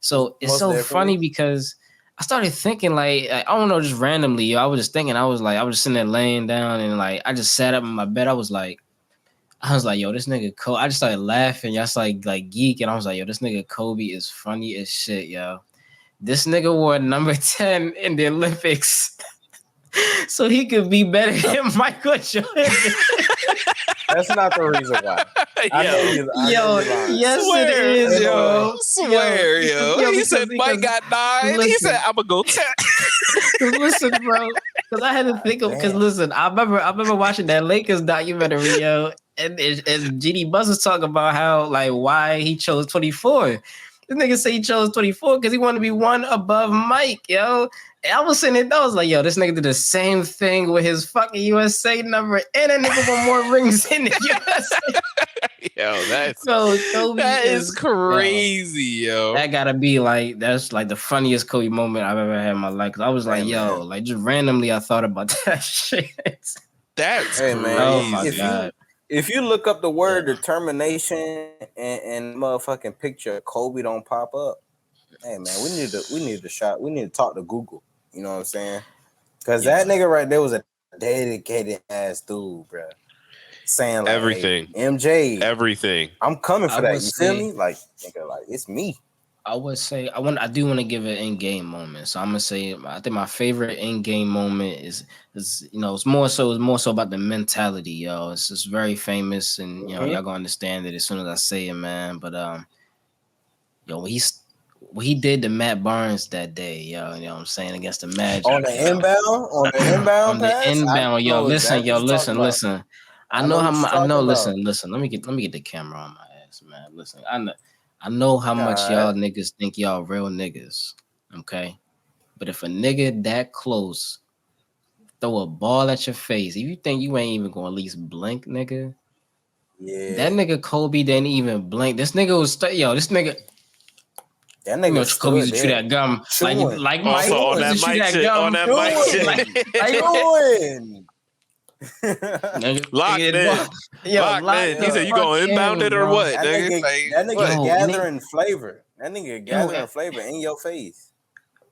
So it's so funny because I started thinking, like, I don't know, just randomly, yo. I was just thinking, I was just sitting there laying down, and like I just sat up in my bed. I was like, yo, this nigga Kobe. I just started laughing. Y'all like geek, and I was like, yo, this nigga Kobe is funny as shit, yo. This nigga wore number 10 in the Olympics, so he could be better than Michael Jordan. That's not the reason why. Yes, it is, yo. Swear, yo. He said Mike got 9. He said, I'm gonna go 10. Listen, bro. Because I had to think of. Because listen, I remember watching that Lakers documentary, yo, and GD Buzz was talking about how, like, why he chose 24. This nigga say he chose 24 because he wanted to be one above Mike, yo. And I was sitting there, I was like, yo, this nigga did the same thing with his fucking USA number, and a nigga won more rings in the USA. Yo, that is crazy, yo. That gotta be like, that's like the funniest Kobe moment I've ever had in my life. Cause I was like, yo, like just randomly I thought about that shit. That's crazy. Man. Oh my God. If you look up the word determination and motherfucking picture, Kobe don't pop up. Hey man, we need to talk to Google. You know what I'm saying? Because that nigga right there was a dedicated ass dude, bro. Saying like, everything, hey, MJ, everything. I'm coming for that. You feel me? Like, nigga, like it's me. I would say I do want to give an in-game moment. So I'm gonna say I think my favorite in-game moment is it's more so about the mentality, yo. It's just very famous, and y'all gonna understand it as soon as I say it, man. But yo, what he did to Matt Barnes that day, yo, you know what I'm saying, against the Magic. On the inbound pass? Yo, listen, listen. I know listen, let me get the camera on my ass, man. Listen, I know how much y'all niggas think y'all real niggas, okay? But if a nigga that close throw a ball at your face, if you think you ain't even gonna at least blink, nigga, that nigga Kobe didn't even blink. This nigga was this nigga. That nigga Kobe used to chew that gum like Mike on that mic shit. On that mic shit. Locked in. He said, "You gonna inbound it or what?" That nigga gathering flavor. That nigga gathering flavor in your face.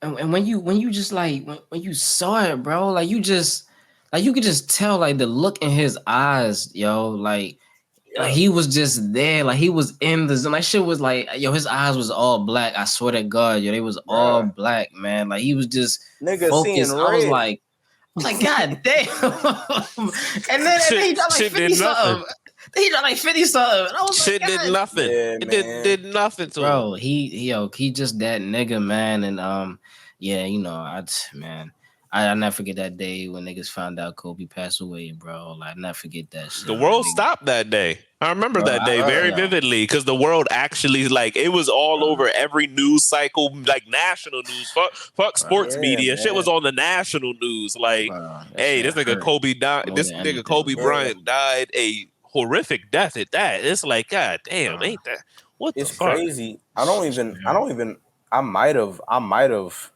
And when you just like when you saw it, bro, like you could just tell like the look in his eyes, yo, like he was just there, like he was in the zone. Like shit was like, yo, his eyes was all black. I swear to God, yo, they was all black, man. Like he was just focused. I was like, God damn. And then he got like 50 something. He got like 50 something. And I was shit did nothing. Yeah, it did nothing to him. Bro, he just that nigga, man. And I never forget that day when niggas found out Kobe passed away, bro. Like, I never forget that shit. The world stopped that day. I remember that day very vividly because the world actually, like, it was all over every news cycle, like national news. Fuck sports media. Man. Shit was on the national news. Like, hey, this nigga Kobe died. This nigga Kobe Bryant died a horrific death at that. It's like, God damn, ain't that? What the fuck? It's crazy. I might have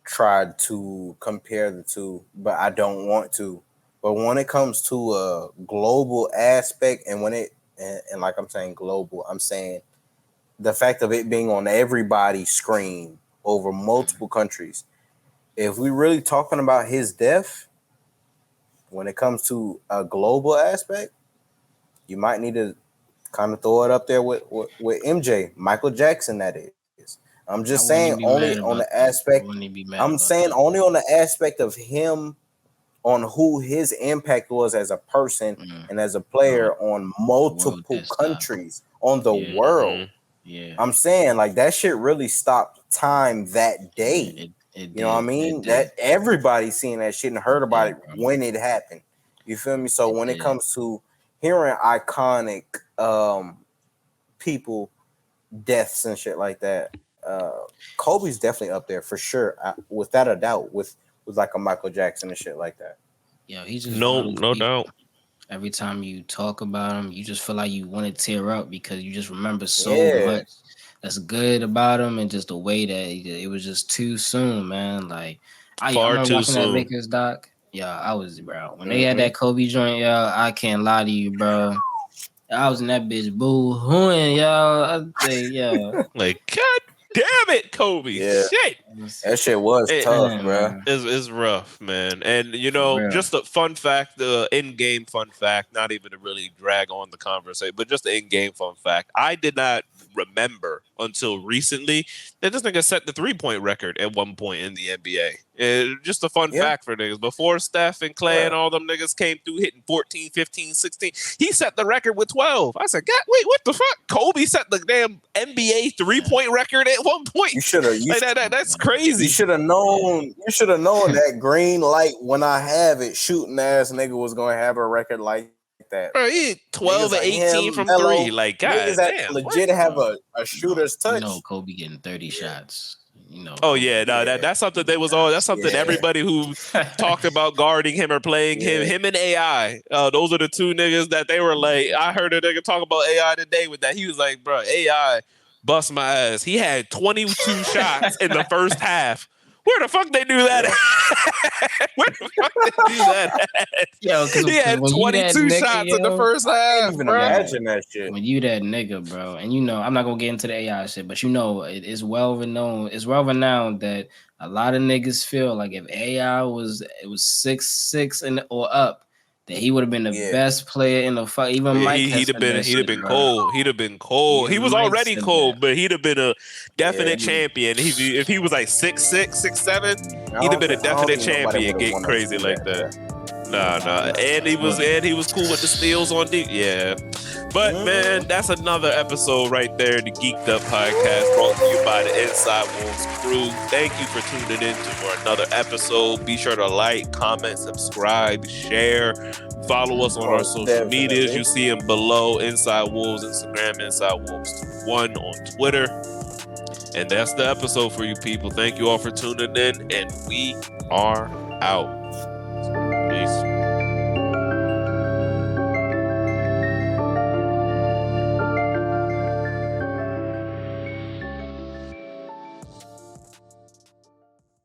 tried to compare the two, but I don't want to. But when it comes to a global aspect, and like I'm saying global, I'm saying the fact of it being on everybody's screen over multiple countries. If we really talking about his death, when it comes to a global aspect, you might need to kind of throw it up there with MJ, Michael Jackson, that is. I'm just saying only on the aspect. I'm saying only on the aspect of him, on who his impact was as a person and as a player on multiple countries, on the world. Yeah, I'm saying like that shit really stopped time that day. You know what I mean? That everybody seen that shit and heard about it when it happened. You feel me? So when it comes to hearing iconic people deaths and shit like that, Kobe's definitely up there for sure, without a doubt, with like a Michael Jackson and shit like that. Yeah, he's just no doubt. Every time you talk about him, you just feel like you want to tear up because you just remember so much that's good about him, and just the way that it was just too soon, man. Like I remember watching that Lakers doc. Yeah, I was, bro. When they had that Kobe joint, yo, I can't lie to you, bro. I was in that bitch boo-hooing, yo. I say, yo. Like, God damn it, Kobe. Yeah. Shit. That shit was tough, bro. It's rough, man. And, just a fun fact, the in-game fun fact, not even to really drag on the conversation, but just the in-game fun fact. I did not remember until recently that this nigga set the three-point record at one point in the NBA. Just a fun fact for niggas. Before Steph and Clay and all them niggas came through hitting 14, 15, 16, he set the record with 12. I said, God, wait, what the fuck? Kobe set the damn NBA three-point record at one point. You should have. That's crazy. You should have known. You should have known that green light when I have it, shooting ass nigga was going to have a record like that. Bro, he 12 and 18 from three. Like, God damn, legit have a shooter's touch. Kobe getting 30 shots. That's something that's something everybody who talked about guarding him or playing him and AI. Those are the two niggas that they were like. I heard a nigga talk about AI today with that. He was like, bro, AI bust my ass. He had 22 shots in the first half. Where the fuck they do that at? Where the fuck they do that at? Yo, he had 22 shots in the first half. I can't even imagine that shit. When you that nigga, bro, and I'm not gonna get into the AI shit, but it is well renowned that a lot of niggas feel like if AI was 6'6" or up, that he would have been the best player in the fuck. Even Mike he'd have been cold. He'd have been cold. He was already cold, but he'd have been a definite champion. If he was like 6'6", 6'7", he'd have been a definite champion. Getting crazy like that. Nah. And he was cool with the steals on deep. Yeah. But man, that's another episode right there. The Geeked Up Podcast brought to you by the Inside Wolves crew. Thank you for tuning in for another episode. Be sure to like, comment, subscribe, share. Follow us on our social medias. You see them below. Inside Wolves Instagram, Inside Wolves 1 on Twitter. And that's the episode for you people. Thank you all for tuning in, and we are out.